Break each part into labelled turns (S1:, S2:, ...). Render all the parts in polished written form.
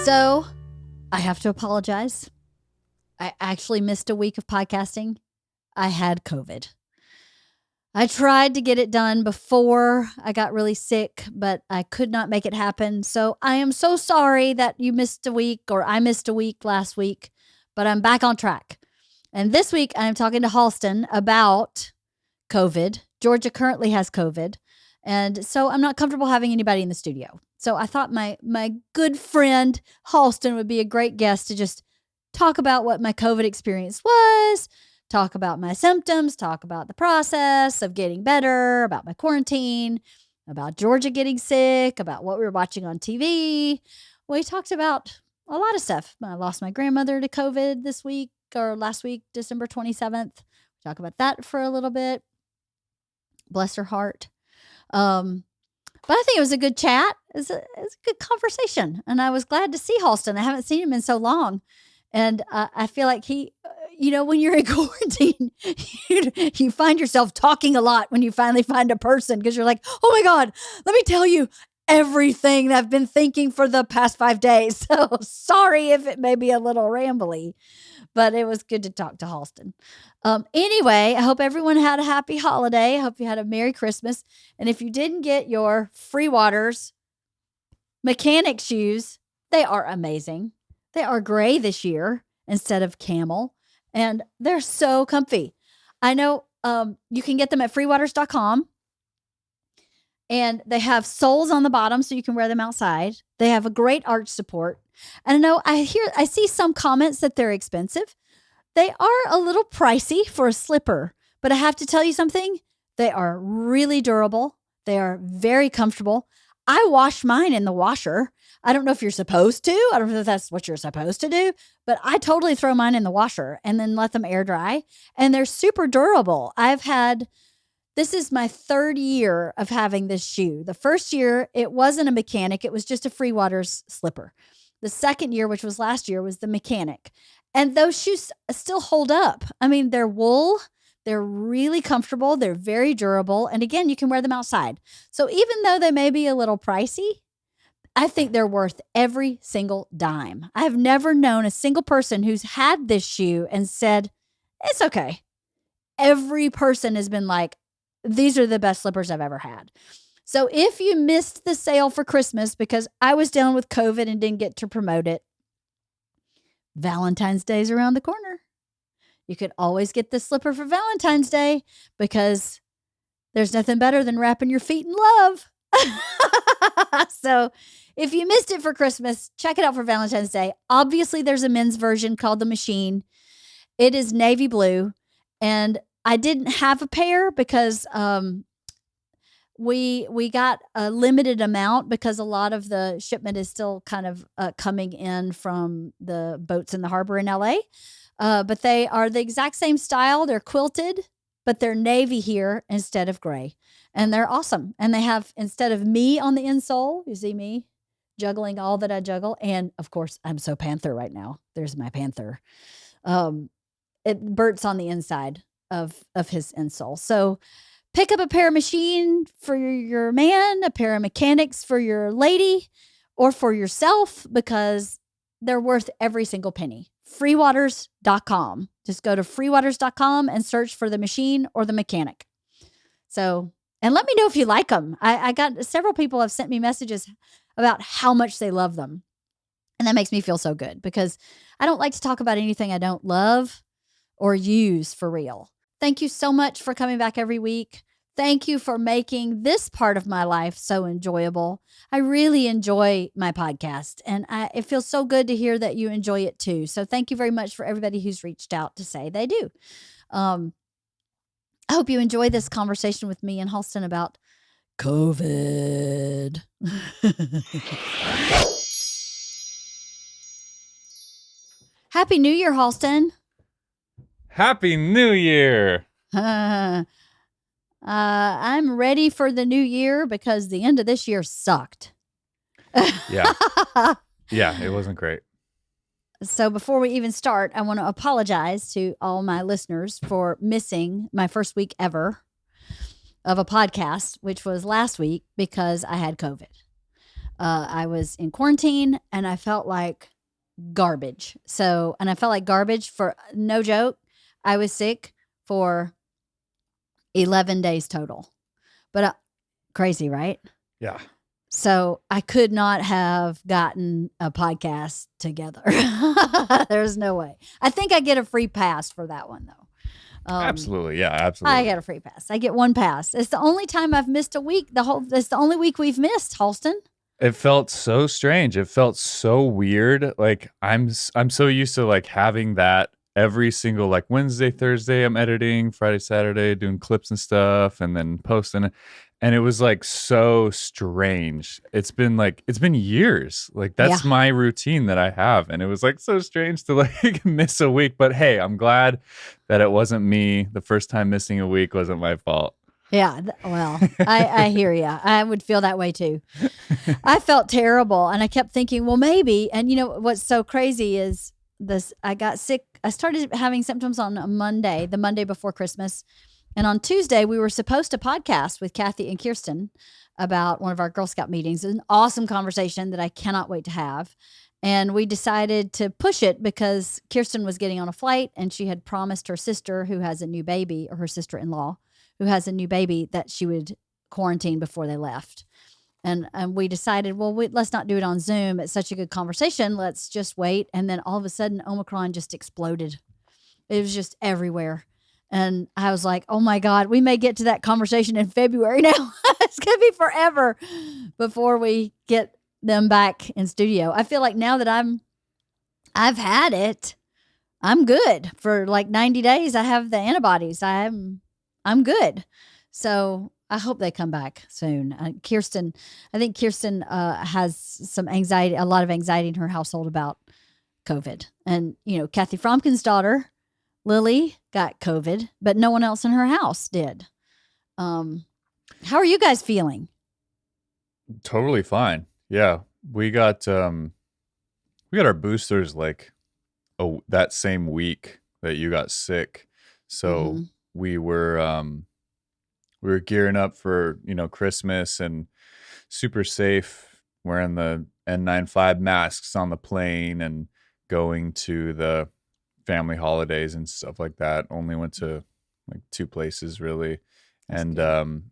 S1: So I have to apologize. I actually missed a week of podcasting. I had COVID. I tried to get it done before I got really sick, but I could not make it happen. So I am so sorry that you missed a week or I missed a week last week, but I'm back on track. And this week I am talking to Halston about COVID. Georgia currently has COVID. And so I'm not comfortable having anybody in the studio. So I thought my good friend Halston would be a great guest to just talk about what my COVID experience was, talk about my symptoms, talk about the process of getting better, about my quarantine, about Georgia getting sick, about what we were watching on TV. We talked about a lot of stuff. I lost my grandmother to COVID this week or last week, December 27th. Talk about that for a little bit. Bless her heart. But I think it was a good chat. It was a good conversation. And I was glad to see Halston. I haven't seen him in so long. And I feel like he, when you're in quarantine, you find yourself talking a lot when you finally find a person because you're like, oh my God, let me tell you everything that I've been thinking for the past 5 days. So sorry if it may be a little rambly, but it was good to talk to Halston. Anyway, I hope everyone had a happy holiday. I hope you had a Merry Christmas. And if you didn't get your Free Waters mechanic shoes, they are amazing. They are gray this year instead of camel, and they're so comfy. I know you can get them at freewaters.com, and they have soles on the bottom so you can wear them outside. They have a great arch support. And I know I see some comments that they're expensive. They are a little pricey for a slipper, but I have to tell you something. They are really durable. They are very comfortable. I wash mine in the washer. I don't know if you're supposed to. I don't know if that's what you're supposed to do, but I totally throw mine in the washer and then let them air dry. And they're super durable. This is my 3rd year of having this shoe. The first year, it wasn't a mechanic. It was just a Free Waters slipper. The second year, which was last year, was the mechanic. And those shoes still hold up. I mean, they're wool. They're really comfortable. They're very durable. And again, you can wear them outside. So even though they may be a little pricey, I think they're worth every single dime. I have never known a single person who's had this shoe and said, it's okay. Every person has been like, these are the best slippers I've ever had. So if you missed the sale for Christmas because I was dealing with COVID and didn't get to promote it, Valentine's Day is around the corner. You could always get this slipper for Valentine's Day because there's nothing better than wrapping your feet in love. So if you missed it for Christmas, check it out for Valentine's Day. Obviously, there's a men's version called the Machine. It is navy blue. And I didn't have a pair because we got a limited amount because a lot of the shipment is still kind of coming in from the boats in the harbor in LA. But they are the exact same style. They're quilted, but they're navy here instead of gray. And they're awesome. And they have, instead of me on the insole, you see me juggling all that I juggle. And of course, I'm so panther right now. There's my panther. Bert's on the inside of his insole. So pick up a pair of Machine for your man, a pair of mechanics for your lady, or for yourself because they're worth every single penny. Freewaters.com. Just go to freewaters.com and search for the Machine or the mechanic. So, and let me know if you like them. I got several people have sent me messages about how much they love them. And that makes me feel so good because I don't like to talk about anything I don't love or use for real. Thank you so much for coming back every week. Thank you for making this part of my life so enjoyable. I really enjoy my podcast, and it feels so good to hear that you enjoy it too. So thank you very much for everybody who's reached out to say they do. I hope you enjoy this conversation with me and Halston about COVID. Happy New Year, Halston.
S2: Happy New Year.
S1: I'm ready for the new year because the end of this year sucked.
S2: Yeah. Yeah, it wasn't great.
S1: So before we even start, I want to apologize to all my listeners for missing my first week ever of a podcast, which was last week because I had COVID. I was in quarantine and I felt like garbage. And I felt like garbage for no joke. I was sick for 11 days total. But crazy, right?
S2: Yeah.
S1: So I could not have gotten a podcast together. There's no way. I think I get a free pass for that one, though.
S2: Absolutely. Yeah, absolutely.
S1: I get a free pass. I get one pass. It's the only time I've missed a week. It's the only week we've missed, Halston.
S2: It felt so strange. It felt so weird. Like I'm so used to like having that every single like Wednesday, Thursday I'm editing, Friday, Saturday doing clips and stuff and then posting, and it was like so strange. It's been years. Like that's my routine that I have, and it was like so strange to like miss a week, but hey, I'm glad that it wasn't me. The first time missing a week wasn't my fault.
S1: Yeah, well, I hear you. I would feel that way too. I felt terrible, and I kept thinking, well, maybe. And you know what's so crazy is this: I got sick. I started having symptoms on a Monday, the Monday before Christmas, and on Tuesday we were supposed to podcast with Kathy and Kirsten about one of our Girl Scout meetings. It was an awesome conversation that I cannot wait to have. And we decided to push it because Kirsten was getting on a flight, and she had promised her sister, who has a new baby, or her sister-in-law, who has a new baby, that she would quarantine before they left. And we decided, well, let's not do it on Zoom. It's such a good conversation. Let's just wait. And then all of a sudden, Omicron just exploded. It was just everywhere. And I was like, oh my God, we may get to that conversation in February now. It's going to be forever before we get them back in studio. I feel like now that I've had it, I'm good for like 90 days. I have the antibodies. I'm good. So I hope they come back soon. I think Kirsten has some anxiety, a lot of anxiety in her household about COVID. And, you know, Kathy Fromkin's daughter, Lily, got COVID, but no one else in her house did. How are you guys feeling?
S2: Totally fine. Yeah. We got our boosters like that same week that you got sick. So we were gearing up for, you know, Christmas and super safe, wearing the N95 masks on the plane and going to the family holidays and stuff like that. Only went to like 2 places really. That's and good.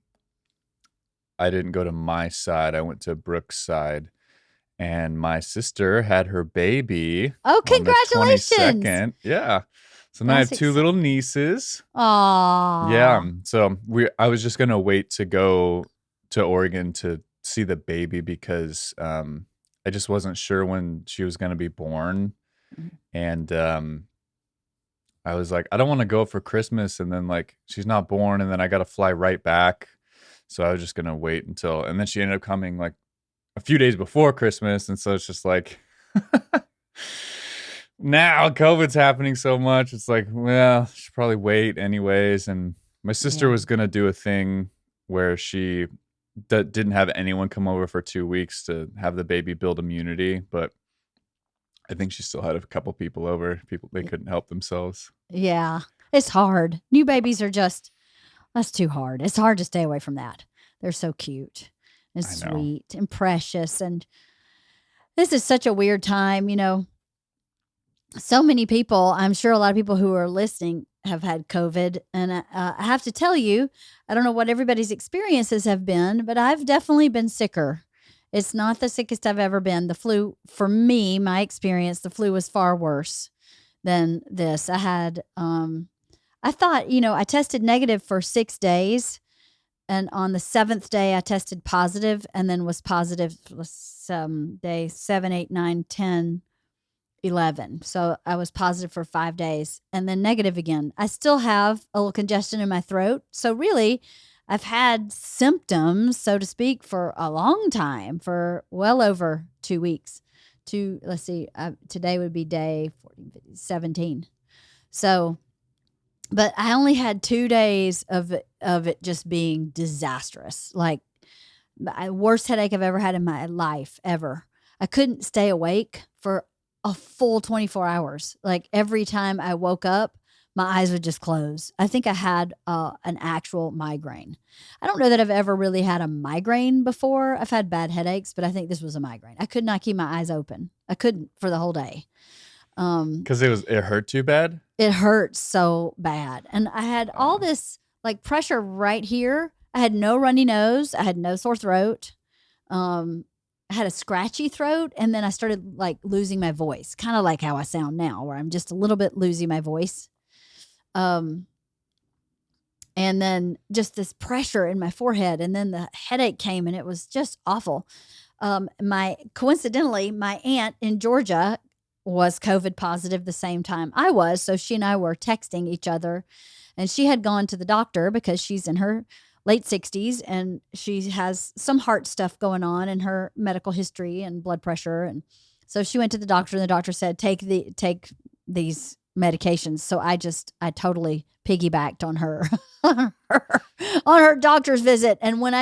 S2: I didn't go to my side. I went to Brooke's side. And my sister had her baby.
S1: Oh, congratulations.
S2: On the 22nd. Yeah. So now I have 2 little nieces.
S1: Aww.
S2: Yeah. So I was just going to wait to go to Oregon to see the baby because I just wasn't sure when she was going to be born. And I was like, I don't want to go for Christmas and then like she's not born and then I got to fly right back. So I was just going to wait until, and then she ended up coming like a few days before Christmas. And so it's just like, now COVID's happening so much. It's like, well, should probably wait anyways. And my sister was going to do a thing where she didn't have anyone come over for 2 weeks to have the baby build immunity. But I think she still had a couple people over. They couldn't help themselves.
S1: Yeah, it's hard. New babies are that's too hard. It's hard to stay away from that. They're so cute and sweet and precious. And this is such a weird time, you know. So many people, I'm sure a lot of people who are listening have had COVID. And I have to tell you, I don't know what everybody's experiences have been, but I've definitely been sicker. It's not the sickest I've ever been. The flu, for me, my experience, the flu was far worse than this. I had, I thought, you know, I tested negative for 6 days. And on the 7th day, I tested positive and then was positive day 7, 8, 9, 10, 11. So I was positive for 5 days and then negative again. I still have a little congestion in my throat. So really, I've had symptoms, so to speak, for a long time, for well over 2 weeks. Today would be day 17. So, but I only had 2 days of it just being disastrous. Like the worst headache I've ever had in my life, ever. I couldn't stay awake for a full 24 hours. Like every time I woke up, my eyes would just close. I think I had an actual migraine. I don't know that I've ever really had a migraine before. I've had bad headaches, but I think this was a migraine. I could not keep my eyes open. I couldn't for the whole day.
S2: Because it hurt too bad?
S1: It hurt so bad. And I had all this like pressure right here. I had no runny nose. I had no sore throat. I had a scratchy throat, and then I started like losing my voice, kind of like how I sound now, where I'm just a little bit losing my voice. And then just pressure in my forehead, and then the headache came, and it was just awful. Coincidentally, my aunt in Georgia was COVID positive the same time I was, so she and I were texting each other, and she had gone to the doctor because she's in her late 60s and she has some heart stuff going on in her medical history and blood pressure, and so she went to the doctor, and the doctor said take these medications. So I totally piggybacked on her on her doctor's visit, and when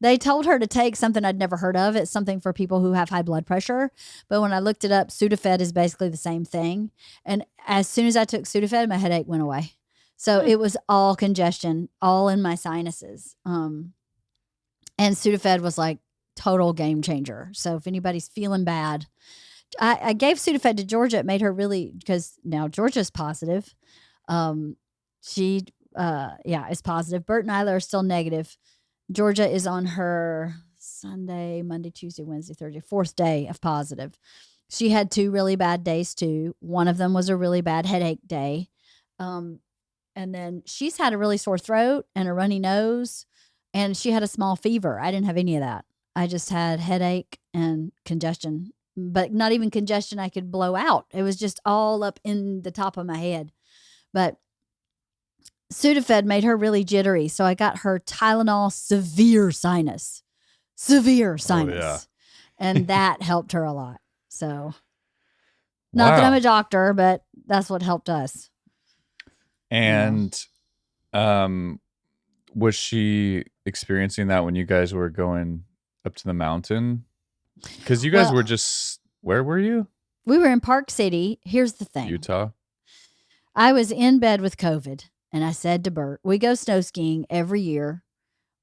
S1: they told her to take something I'd never heard of. It's something for people who have high blood pressure. But when I looked it up, Sudafed is basically the same thing. And as soon as I took Sudafed, my headache went away. So it was all congestion, all in my sinuses. And Sudafed was like total game changer. So if anybody's feeling bad, I gave Sudafed to Georgia. It made her really, because now Georgia's positive. She is positive. Bert and Isla are still negative. Georgia is on her Sunday, Monday, Tuesday, Wednesday, Thursday, 4th day of positive. She had 2 really bad days too. One of them was a really bad headache day. And then she's had a really sore throat and a runny nose, and she had a small fever. I didn't have any of that. I just had headache and congestion, but not even congestion I could blow out. It was just all up in the top of my head. But Sudafed made her really jittery, so I got her Tylenol severe sinus. Oh, yeah. And that helped her a lot. So not that I'm a doctor, but that's what helped us.
S2: And was she experiencing that when you guys were going up to the mountain? Because you guys were just, where were you?
S1: We were in Park City. Here's the thing.
S2: Utah.
S1: I was in bed with COVID. And I said to Bert, we go snow skiing every year.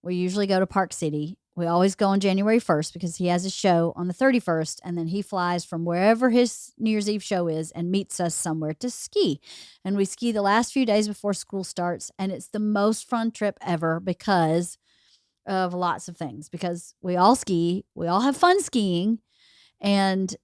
S1: We usually go to Park City. We always go on January 1st because he has a show on the 31st. And then he flies from wherever his New Year's Eve show is and meets us somewhere to ski. And we ski the last few days before school starts. And it's the most fun trip ever because of lots of things. Because we all ski. We all have fun skiing. And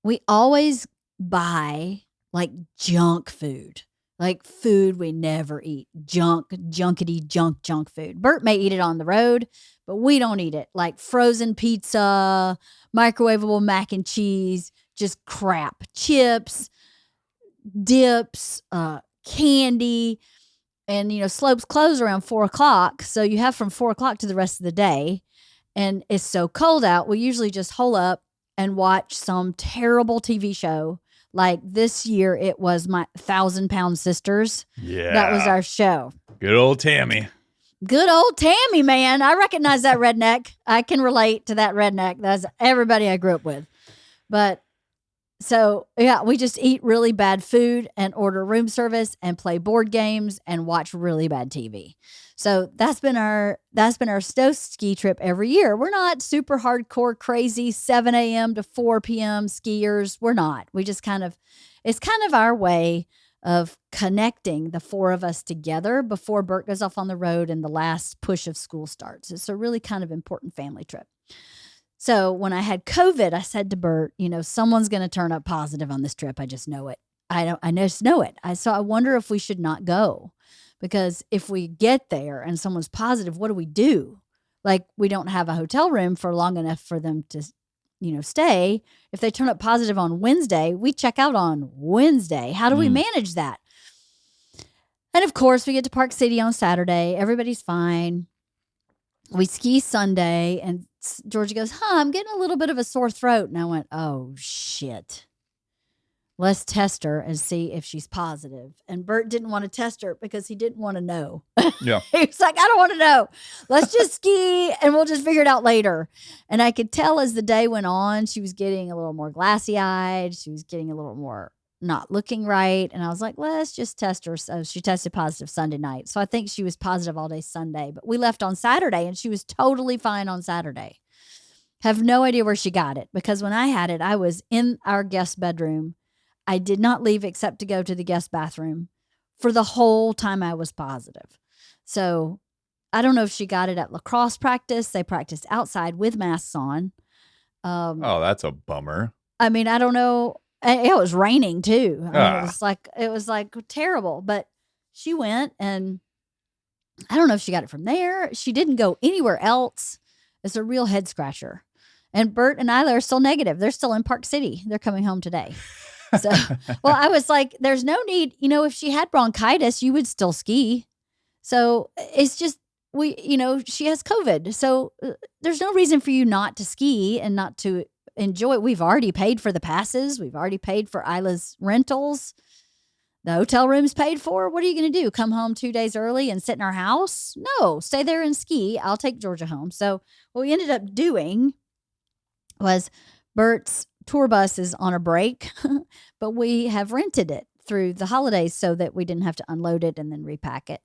S1: we always buy like junk food, like food we never eat, junk food. Bert may eat it on the road, but we don't eat it. Like frozen pizza, microwavable mac and cheese, just crap, chips, dips, candy. And, slopes close around 4:00. So you have from 4:00 to the rest of the day. And it's so cold out. We usually just hole up and watch some terrible TV show. Like this year, it was my 1,000-Pound Sisters.
S2: Yeah.
S1: That was our show.
S2: Good old Tammy.
S1: Good old Tammy, man. I recognize that redneck. I can relate to that redneck. That's everybody I grew up with. But so, yeah, we just eat really bad food and order room service and play board games and watch really bad TV. So that's been our snow ski trip every year. We're not super hardcore, crazy 7 a.m. to 4 p.m. skiers. We're not. We just it's kind of our way of connecting the 4 of us together before Bert goes off on the road and the last push of school starts. It's a really kind of important family trip. So when I had COVID, I said to Bert, someone's going to turn up positive on this trip. I just know it. I just know it. So I wonder if we should not go. Because if we get there and someone's positive, what do we do? Like, we don't have a hotel room for long enough for them to, stay. If they turn up positive on Wednesday, we check out on Wednesday. How do we manage that? And of course, we get to Park City on Saturday. Everybody's fine. We ski Sunday, and Georgia goes, I'm getting a little bit of a sore throat. And I went, oh, shit. Let's test her and see if she's positive. And Bert didn't want to test her because he didn't want to know.
S2: Yeah.
S1: He was like, I don't want to know. Let's just ski and we'll just figure it out later. And I could tell as the day went on, she was getting a little more glassy-eyed. She was getting a little more not looking right. And I was like, let's just test her. So she tested positive Sunday night. So I think she was positive all day Sunday. But we left on Saturday and she was totally fine on Saturday. Have no idea where she got it because when I had it, I was in our guest bedroom. I did not leave except to go to the guest bathroom for the whole time I was positive. So I don't know if she got it at lacrosse practice. They practiced outside with masks on.
S2: Oh, that's a bummer.
S1: I mean, I don't know. It was raining too. I mean,
S2: Ah,
S1: it was like terrible. But she went, and I don't know if she got it from there. She didn't go anywhere else. It's a real head scratcher. And Bert and Isla are still negative. They're still in Park City. They're coming home today. So, well, I was like, there's no need. If she had bronchitis, you would still ski. So it's just she has COVID. So there's no reason for you not to ski and not to enjoy it. We've already paid for the passes. We've already paid for Isla's rentals. The hotel room's paid for. What are you going to do? Come home 2 days early and sit in our house? No, stay there and ski. I'll take Georgia home. So what we ended up doing was Bert's tour bus is on a break, but we have rented it through the holidays so that we didn't have to unload it and then repack it.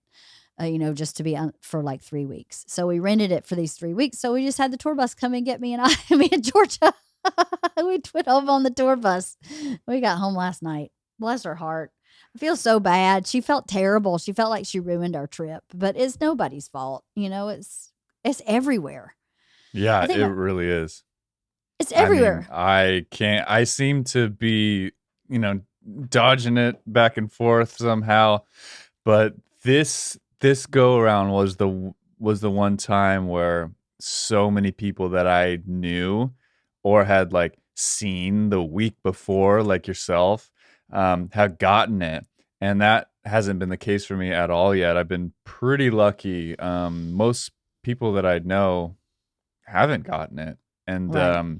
S1: Just to be for like 3 weeks. So we rented it for these 3 weeks. So we just had the tour bus come and get me and Georgia. We went home on the tour bus. We got home last night. Bless her heart. I feel so bad. She felt terrible. She felt like she ruined our trip, but it's nobody's fault. It's everywhere.
S2: yeah,
S1: I
S2: it
S1: think
S2: really is.
S1: it's
S2: I mean,
S1: everywhere.
S2: I seem to be, dodging it back and forth somehow, but this go around was the one time where so many people that I knew or had like seen the week before, like yourself, had gotten it. And that hasn't been the case for me at all yet. I've been pretty lucky. Most people that I know haven't gotten it. And
S1: Right.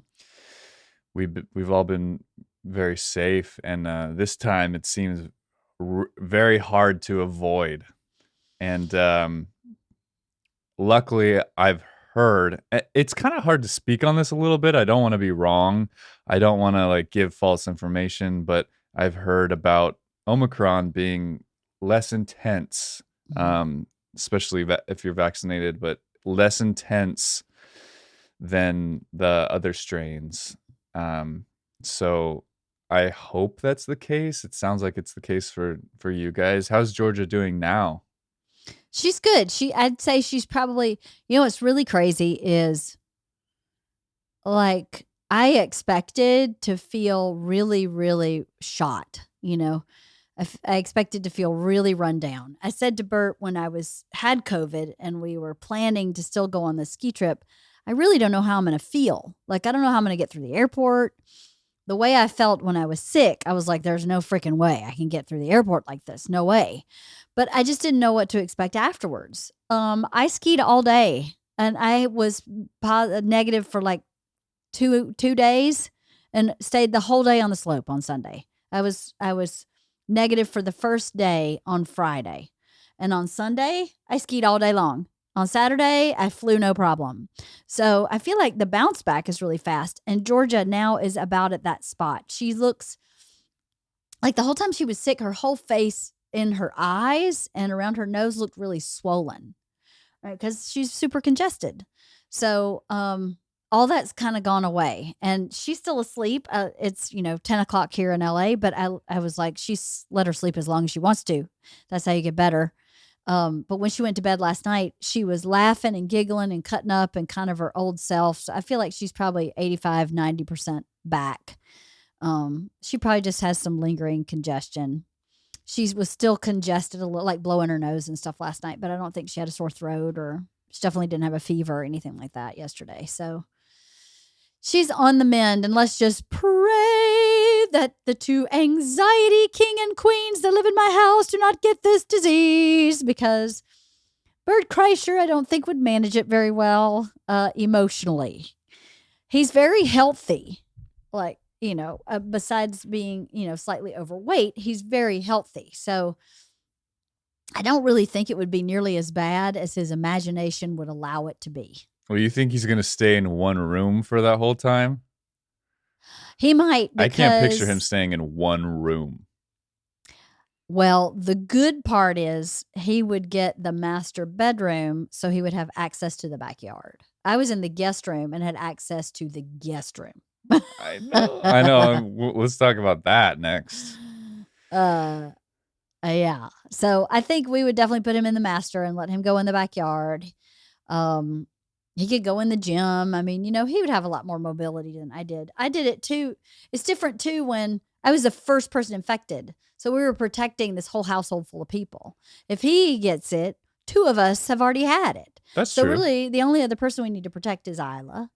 S2: we've all been very safe. And this time it seems very hard to avoid. And luckily, I've heard it's kind of hard to speak on this a little bit. I don't want to be wrong. I don't want to like give false information, but I've heard about Omicron being less intense,
S1: Mhm.
S2: especially if you're vaccinated, but less intense than the other strains. So I hope that's the case. It sounds like it's the case for you guys. How's Georgia doing now?
S1: She's good. I'd say she's probably, what's really crazy is like I expected to feel really, really shot. I expected to feel really run down. I said to Bert when had COVID and we were planning to still go on the ski trip, I really don't know how I'm going to feel. Like I don't know how I'm going to get through the airport. The way I felt when I was sick, I was like, there's no freaking way I can get through the airport like this. No way. But I just didn't know what to expect afterwards. I skied all day and I was negative for like two days and stayed the whole day on the slope on Sunday. I was negative for the first day on Friday. And on Sunday, I skied all day long. On Saturday, I flew no problem. So I feel like the bounce back is really fast. And Georgia now is about at that spot. She looks like the whole time she was sick, her whole face in her eyes and around her nose looked really swollen, right? Because she's super congested. So all that's kind of gone away. And she's still asleep. It's, 10 o'clock here in LA, but I was like, let her sleep as long as she wants to. That's how you get better. But when she went to bed last night, she was laughing and giggling and cutting up and kind of her old self. So I feel like she's probably 85, 90% back. She probably just has some lingering congestion. She was still congested a little, like blowing her nose and stuff last night, but I don't think she had a sore throat or she definitely didn't have a fever or anything like that yesterday. So she's on the mend, and let's just pray that the two anxiety king and queens that live in my house do not get this disease because Bert Kreischer, I don't think would manage it very well emotionally. He's very healthy, like, besides being, slightly overweight, he's very healthy. So I don't really think it would be nearly as bad as his imagination would allow it to be.
S2: Well, you think he's going to stay in one room for that whole time?
S1: He might
S2: I can't picture him
S1: because,
S2: staying in one room.
S1: well, the good part is he would get the master bedroom, so he would have access to the backyard. I was in the guest room and had access to the guest room.
S2: I know. I know. Let's talk about that next.
S1: Yeah. So I think we would definitely put him in the master and let him go in the backyard. Um, he could go in the gym. I mean, he would have a lot more mobility than I did. I did it too. It's different too when I was the first person infected. So we were protecting this whole household full of people. If he gets it, two of us have already had it.
S2: That's
S1: So
S2: true.
S1: really, the only other person we need to protect is Isla,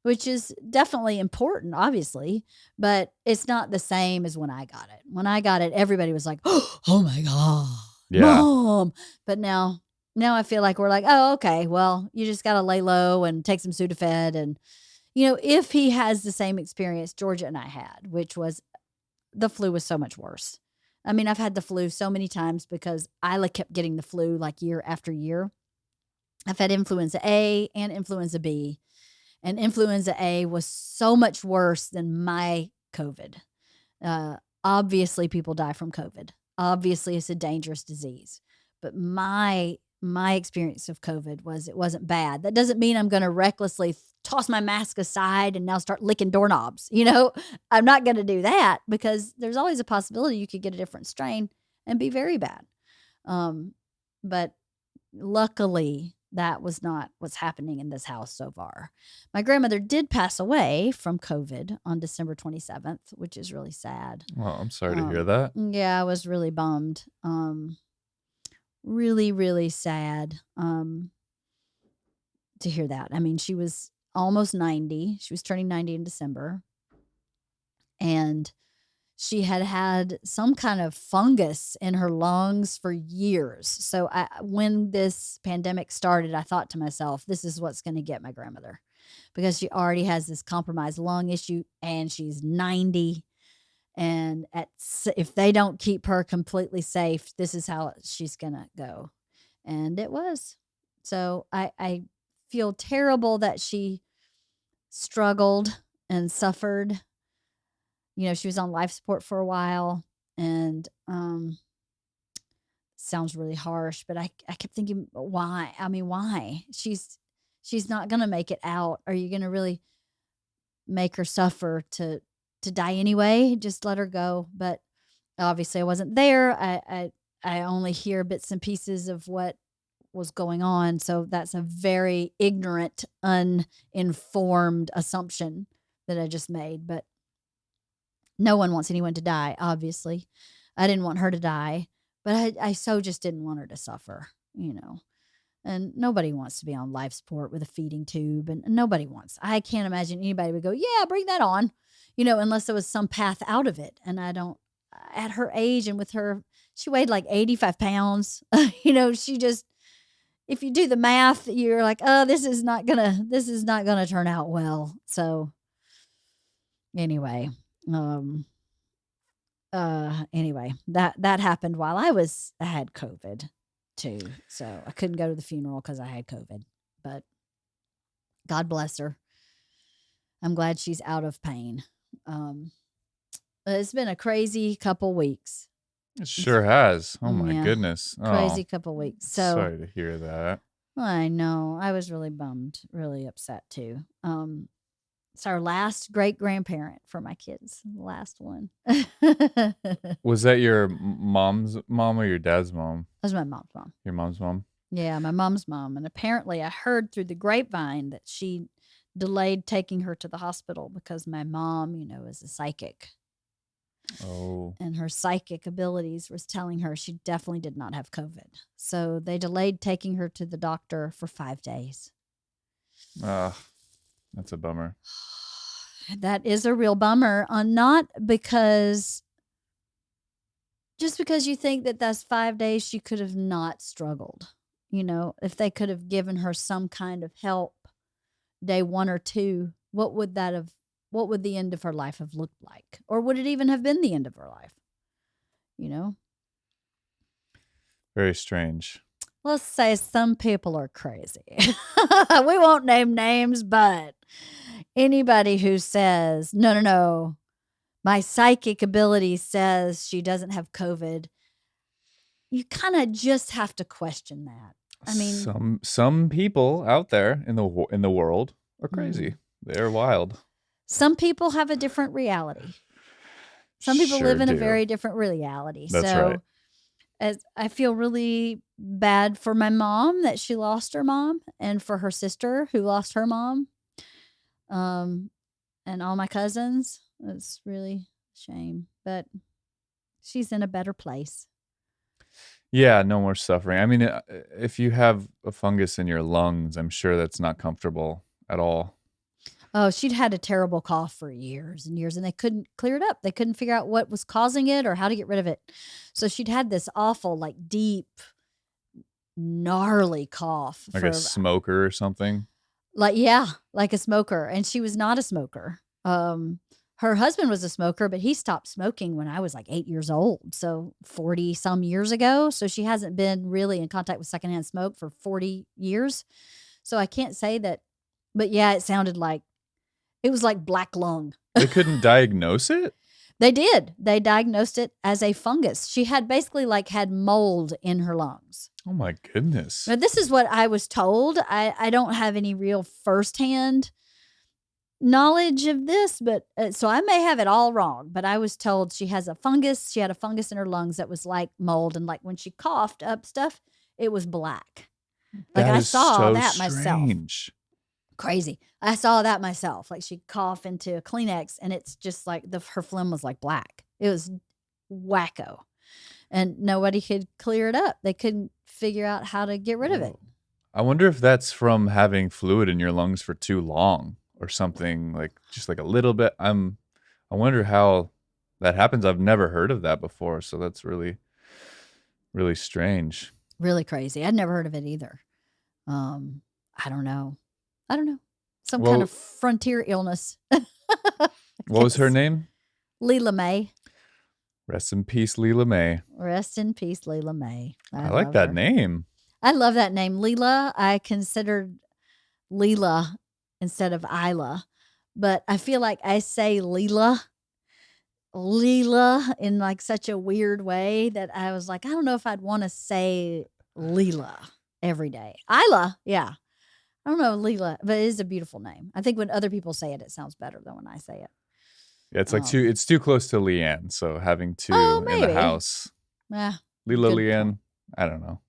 S1: which is definitely important, obviously, but it's not the same as when I got it. When I got it, everybody was like, "Oh my god,
S2: Yeah.
S1: Mom!" But now I feel like we're like, "Oh, okay. Well, you just got to lay low and take some Sudafed." And if he has the same experience Georgia and I had, which was the flu was so much worse. I mean, I've had the flu so many times because Isla kept getting the flu like year after year. I've had influenza A and influenza B. And influenza A was so much worse than my COVID. Obviously, people die from COVID. Obviously, it's a dangerous disease. But my experience of COVID was it wasn't bad. That doesn't mean I'm going to recklessly toss my mask aside and now start licking doorknobs. I'm not going to do that because there's always a possibility you could get a different strain and be very bad. But luckily, that was not what's happening in this house so far. My grandmother did pass away from COVID on December 27th, which is really sad.
S2: Well, I'm sorry to hear that.
S1: Yeah, I was really bummed. Really, really sad to hear that. I mean, she was almost 90. She was turning 90 in December. And she had some kind of fungus in her lungs for years. So when this pandemic started, I thought to myself, this is what's going to get my grandmother because she already has this compromised lung issue and she's 90. And if they don't keep her completely safe, this is how she's going to go. And it was. So I feel terrible that she struggled and suffered. She was on life support for a while and sounds really harsh, but I kept thinking, why? I mean, why? She's not going to make it out. Are you going to really make her suffer to die anyway? Just let her go. But obviously I wasn't there. I only hear bits and pieces of what was going on. So that's a very ignorant, uninformed assumption that I just made. But no one wants anyone to die, obviously. I didn't want her to die, but I so just didn't want her to suffer, And nobody wants to be on life support with a feeding tube, and nobody wants. I can't imagine anybody would go, yeah, bring that on, unless there was some path out of it. And I don't, at her age and with her, she weighed like 85 pounds. She just, if you do the math, you're like, oh, this is not gonna turn out well. So anyway, anyway, that happened while I had COVID too. So I couldn't go to the funeral because I had COVID, but God bless her. I'm glad she's out of pain. It's been a crazy couple weeks.
S2: It sure has. Oh my
S1: Yeah,
S2: goodness.
S1: crazy couple weeks. So
S2: sorry to hear that.
S1: I know. I was really bummed, really upset too. It's our last great grandparent for my kids. The last one.
S2: Was that your mom's mom or your dad's mom?
S1: That was my mom's mom.
S2: Your mom's mom?
S1: Yeah, my mom's mom. And apparently I heard through the grapevine that she delayed taking her to the hospital because my mom, is a psychic.
S2: Oh.
S1: And her psychic abilities was telling her she definitely did not have COVID. So they delayed taking her to the doctor for 5 days.
S2: That's a bummer.
S1: That is a real bummer. Not because, just because you think that that's 5 days, she could have not struggled. If they could have given her some kind of help day 1 or 2, what would the end of her life have looked like? Or would it even have been the end of her life?
S2: Very strange.
S1: Let's say some people are crazy. We won't name names, but anybody who says, no, my psychic ability says she doesn't have COVID, you kind of just have to question that. I mean,
S2: some people out there in the world are crazy. They're wild.
S1: Some people have a different reality. Some people live in a very different reality.
S2: That's
S1: so
S2: right.
S1: as I feel really bad for my mom that she lost her mom, and for her sister who lost her mom, and all my cousins. It's really a shame, but she's in a better place.
S2: Yeah, no more suffering. I mean, if you have a fungus in your lungs, I'm sure that's not comfortable at all.
S1: Oh, she'd had a terrible cough for years and years, and they couldn't clear it up. They couldn't figure out what was causing it or how to get rid of it. So she'd had this awful, like deep, gnarly cough.
S2: Like a smoker or something?
S1: Like a smoker. And she was not a smoker. Her husband was a smoker, but he stopped smoking when I was like 8 years old. So 40 some years ago. So she hasn't been really in contact with secondhand smoke for 40 years. So I can't say that, but yeah, it sounded like, it was like black lung.
S2: They couldn't diagnose it?
S1: They did. They diagnosed it as a fungus. She had basically had mold in her lungs.
S2: Oh my goodness.
S1: Now, this is what I was told. I don't have any real firsthand knowledge of this, but so I may have it all wrong, but I was told she has a fungus. She had a fungus in her lungs that was like mold. And like when she coughed up stuff, it was black. Like I saw that myself. Crazy. I saw that myself. Like she'd cough into a Kleenex and it's just like her phlegm was like black. It was wacko. And nobody could clear it up. They couldn't figure out how to get rid of it.
S2: I wonder if that's from having fluid in your lungs for too long or something, like just like a little bit. I wonder how that happens. I've never heard of that before. So that's really, really strange.
S1: Really crazy. I'd never heard of it either. I don't know. Some kind of frontier illness.
S2: What was her name?
S1: Leela May.
S2: Rest in peace, Leela May.
S1: Rest in peace, Leela May.
S2: I like that name.
S1: I love that name. Leela, I considered Leela instead of Isla, but I feel like I say Leela in like such a weird way that I was like, I don't know if I'd want to say Leela every day. Isla, yeah. I don't know, Leela, but it is a beautiful name. I think when other people say it, it sounds better than when I say it.
S2: Yeah, it's like it's too close to Leanne, so having two in the house.
S1: Yeah.
S2: Leela, Leanne, I don't know.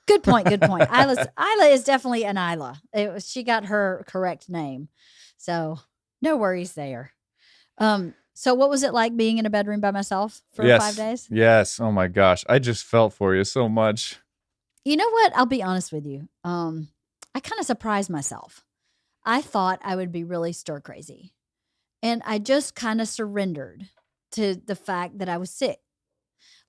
S1: Good point. Isla is definitely an Isla. She got her correct name. So no worries there. So what was it like being in a bedroom by myself for 5 days?
S2: Yes. Oh my gosh. I just felt for you so much.
S1: You know what? I'll be honest with you. I kind of surprised myself. I thought I would be really stir crazy. And I just kind of surrendered to the fact that I was sick.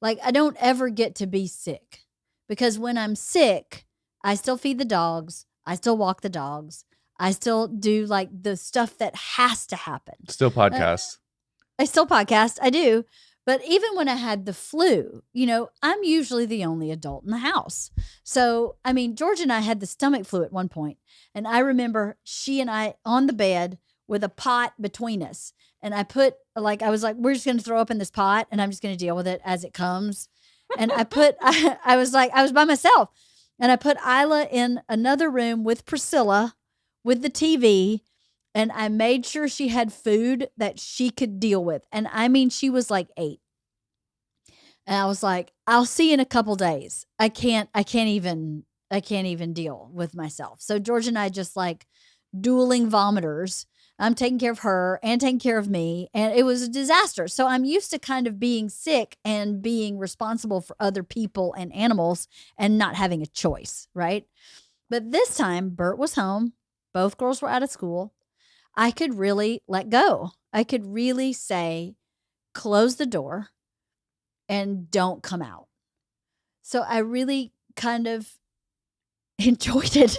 S1: Like, I don't ever get to be sick because when I'm sick, I still feed the dogs. I still walk the dogs. I still do like the stuff that has to happen.
S2: Still podcast.
S1: I still podcast. I do. But even when I had the flu, I'm usually the only adult in the house. So, I mean, George and I had the stomach flu at one point. And I remember she and I on the bed with a pot between us. And I was like, we're just going to throw up in this pot and I'm just going to deal with it as it comes. And I was by myself. And I put Isla in another room with Priscilla with the TV. And I made sure she had food that she could deal with. And I mean, she was like 8. And I was like, I'll see you in a couple days. I can't even deal with myself. So George and I just like dueling vomiters. I'm taking care of her and taking care of me. And it was a disaster. So I'm used to kind of being sick and being responsible for other people and animals and not having a choice, right? But this time, Bert was home. Both girls were out of school. I could really let go. I could really say, close the door and don't come out. So I really kind of enjoyed it.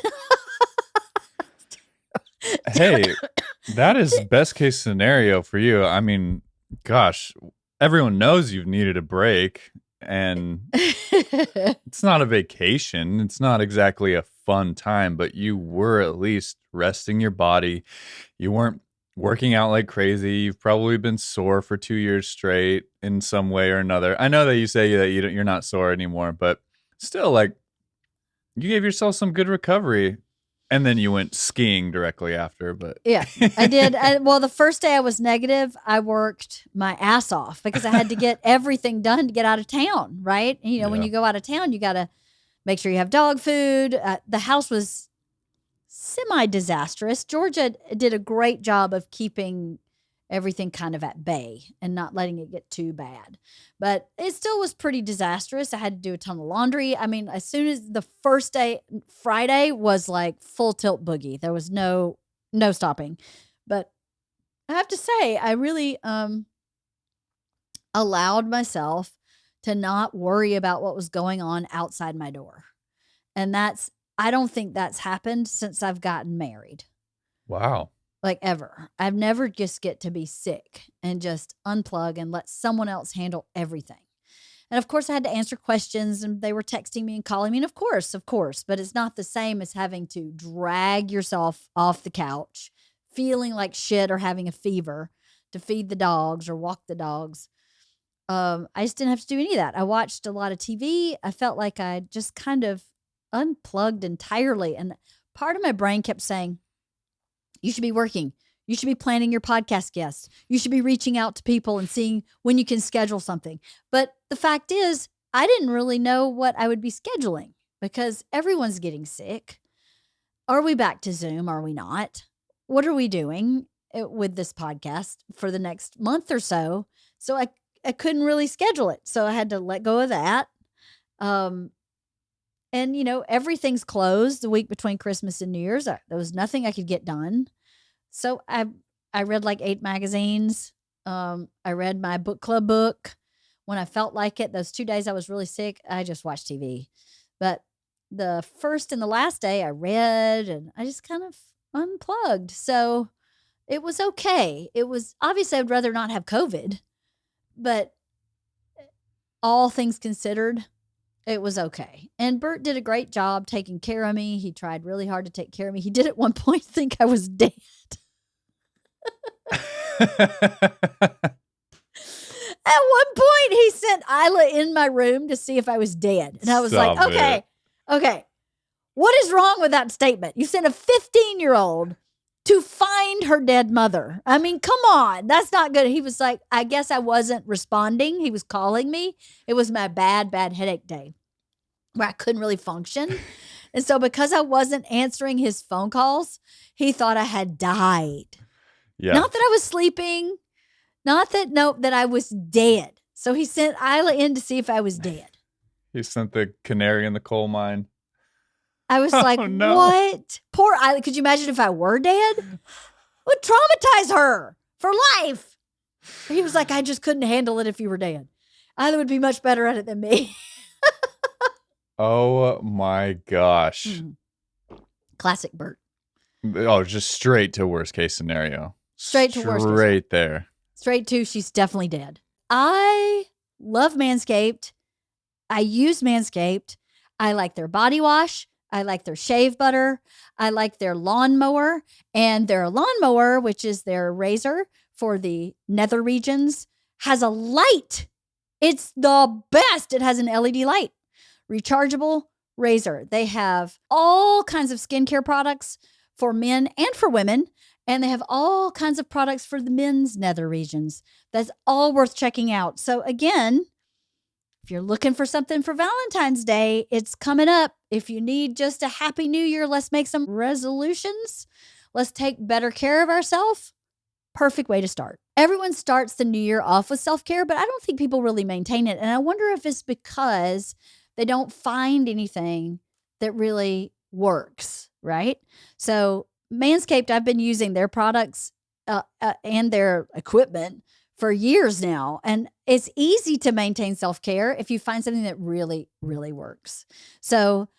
S2: Hey, that is best case scenario for you. I mean, gosh, everyone knows you've needed a break and it's not a vacation. It's not exactly a fun time, but you were at least resting your body. You weren't working out like crazy. You've probably been sore for 2 years straight in some way or another. I know that you say that you're not sore anymore, but still, like, you gave yourself some good recovery, and then you went skiing directly after. But
S1: Yeah, I did. Well, the first day I was negative, I worked my ass off because I had to get everything done to get out of town, right? And, when
S2: Yeah.
S1: you go out of town, you got to make sure you have dog food. The house was semi-disastrous. Georgia did a great job of keeping everything kind of at bay and not letting it get too bad. But it still was pretty disastrous. I had to do a ton of laundry. I mean, as soon as the first day, Friday, was like full tilt boogie. There was no stopping. But I have to say, I really allowed myself to not worry about what was going on outside my door. And I don't think that's happened since I've gotten married.
S2: Wow.
S1: Like ever. I've never just get to be sick and just unplug and let someone else handle everything. And of course I had to answer questions and they were texting me and calling me. And of course, but it's not the same as having to drag yourself off the couch, feeling like shit or having a fever to feed the dogs or walk the dogs. I just didn't have to do any of that. I watched a lot of TV. I felt like I just kind of unplugged entirely. And part of my brain kept saying, you should be working. You should be planning your podcast guests. You should be reaching out to people and seeing when you can schedule something. But the fact is, I didn't really know what I would be scheduling because everyone's getting sick. Are we back to Zoom? Are we not? What are we doing with this podcast for the next month or so? So I couldn't really schedule it. So I had to let go of that. And, everything's closed the week between Christmas and New Year's. There was nothing I could get done. So I read like 8 magazines. I read my book club book when I felt like it. Those 2 days I was really sick, I just watched TV. But the first and the last day I read and I just kind of unplugged. So it was okay. It was obviously I'd rather not have COVID, but all things considered, it was okay. And Bert did a great job taking care of me. He tried really hard to take care of me. He did at one point think I was dead. At one point, he sent Isla in my room to see if I was dead. And I was like, okay, what is wrong with that statement? You sent a 15-year-old to find her dead mother. I mean, come on. That's not good. He was like, I guess I wasn't responding. He was calling me. It was my bad headache day where I couldn't really function. And so because I wasn't answering his phone calls, he thought I had died.
S2: Yeah.
S1: Not that I was sleeping. Not that I was dead. So he sent Isla in to see if I was dead.
S2: He sent the canary in the coal mine.
S1: I was like,
S2: no.
S1: What? Poor Isla. Could you imagine if I were dead? It would traumatize her for life. He was like, I just couldn't handle it if you were dead. Isla would be much better at it than me.
S2: Oh my gosh.
S1: Classic Bert.
S2: Oh, just straight to worst case scenario.
S1: Straight to worst case.
S2: Straight there.
S1: Straight to she's definitely dead. I love Manscaped. I use Manscaped. I like their body wash. I like their shave butter. I like their lawnmower. And their lawnmower, which is their razor for the nether regions, has a light. It's the best. It has an LED light. Rechargeable razor. They have all kinds of skincare products for men and for women. And they have all kinds of products for the men's nether regions. That's all worth checking out. So again, if you're looking for something for Valentine's Day, it's coming up. If you need just a happy new year, let's make some resolutions. Let's take better care of ourselves. Perfect way to start. Everyone starts the new year off with self-care, but I don't think people really maintain it. And I wonder if it's because they don't find anything that really works, right? So Manscaped, I've been using their products and their equipment for years now. And it's easy to maintain self-care if you find something that really, really works. So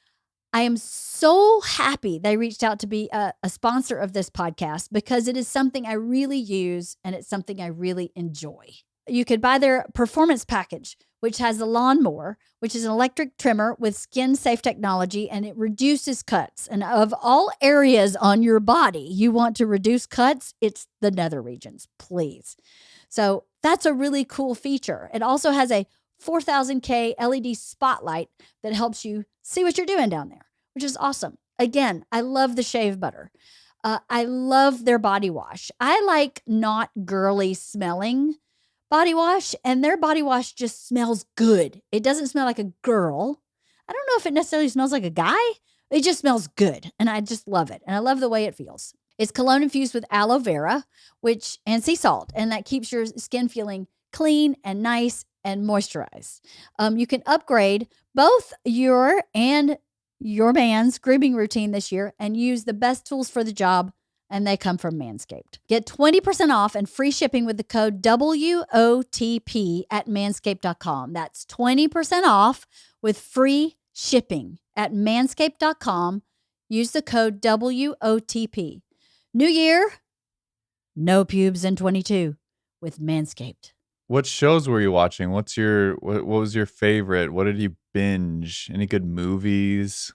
S1: I am so happy they reached out to be a sponsor of this podcast because it is something I really use and it's something I really enjoy. You could buy their performance package, which has a lawnmower, which is an electric trimmer with skin safe technology, and it reduces cuts. And of all areas on your body you want to reduce cuts, it's the nether regions, please. So that's a really cool feature. It also has a 4000K LED spotlight that helps you see what you're doing down there, which is awesome. Again, I love the shave butter. I love their body wash. I like not girly smelling body wash, and their body wash just smells good. It doesn't smell like a girl. I don't know if it necessarily smells like a guy. It just smells good, and I just love it. And I love the way it feels. It's cologne infused with aloe vera, and sea salt, and that keeps your skin feeling clean and nice and moisturized. You can upgrade both your and your man's grooming routine this year and use the best tools for the job, and they come from Manscaped. Get 20% off and free shipping with the code WOTP at manscaped.com. That's 20% off with free shipping at manscaped.com. Use the code WOTP. New year, no pubes in 22 with Manscaped.
S2: What shows were you watching? What was your favorite? What did you binge? Any good movies?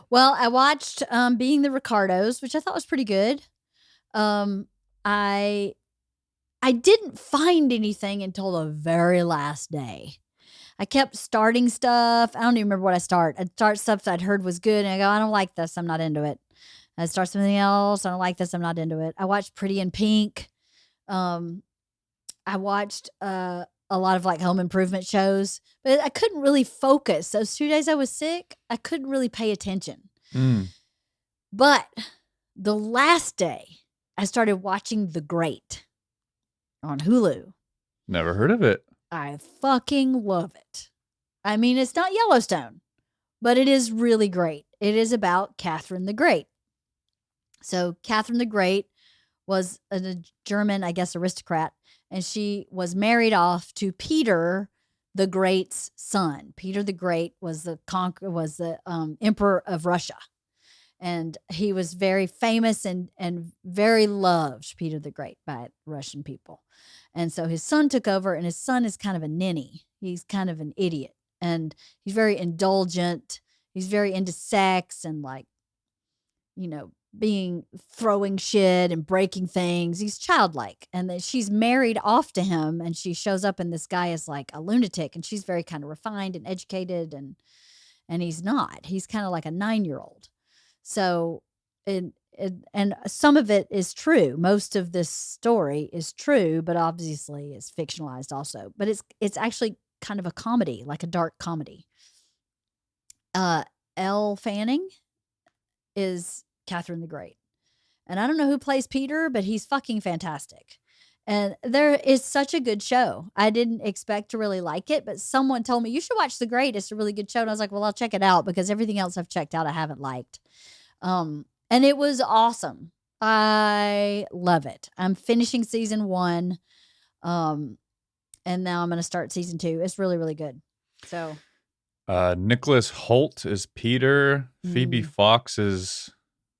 S1: Well, I watched Being the Ricardos, which I thought was pretty good. I didn't find anything until the very last day. I kept starting stuff. I don't even remember what I'd start stuff that I'd heard was good, and I go, I don't like this. I'm not into it. I'd start something else. I don't like this. I'm not into it. I watched Pretty in Pink. I watched a lot of like home improvement shows, but I couldn't really focus. Those 2 days I was sick, I couldn't really pay attention. But the last day, I started watching The Great on Hulu.
S2: Never heard of it.
S1: I fucking love it. I mean, it's not Yellowstone, but it is really great. It is about Catherine the Great. So Catherine the Great was a German, I guess, aristocrat, and she was married off to Peter the Great's son. Peter the Great was the emperor of Russia, and he was very famous and very loved, Peter the Great, by Russian people. And so his son took over, and his son is kind of a ninny. He's kind of an idiot, and he's very indulgent. He's very into sex and throwing shit and breaking things. He's childlike. And then she's married off to him, and she shows up, and this guy is like a lunatic, and she's very kind of refined and educated, and he's not. He's kind of like a 9-year-old. So and some of it is true. Most of this story is true, but obviously it's fictionalized also. But it's actually kind of a comedy, like a dark comedy. Elle Fanning is Catherine the Great. And I don't know who plays Peter, but he's fucking fantastic. And there is such a good show. I didn't expect to really like it, but someone told me, you should watch The Great. It's a really good show. And I was like, well, I'll check it out, because everything else I've checked out I haven't liked. And it was awesome. I love it. I'm finishing season 1. And now I'm going to start season 2. It's really, really good. So
S2: Nicholas Hoult is Peter. Phoebe Fox is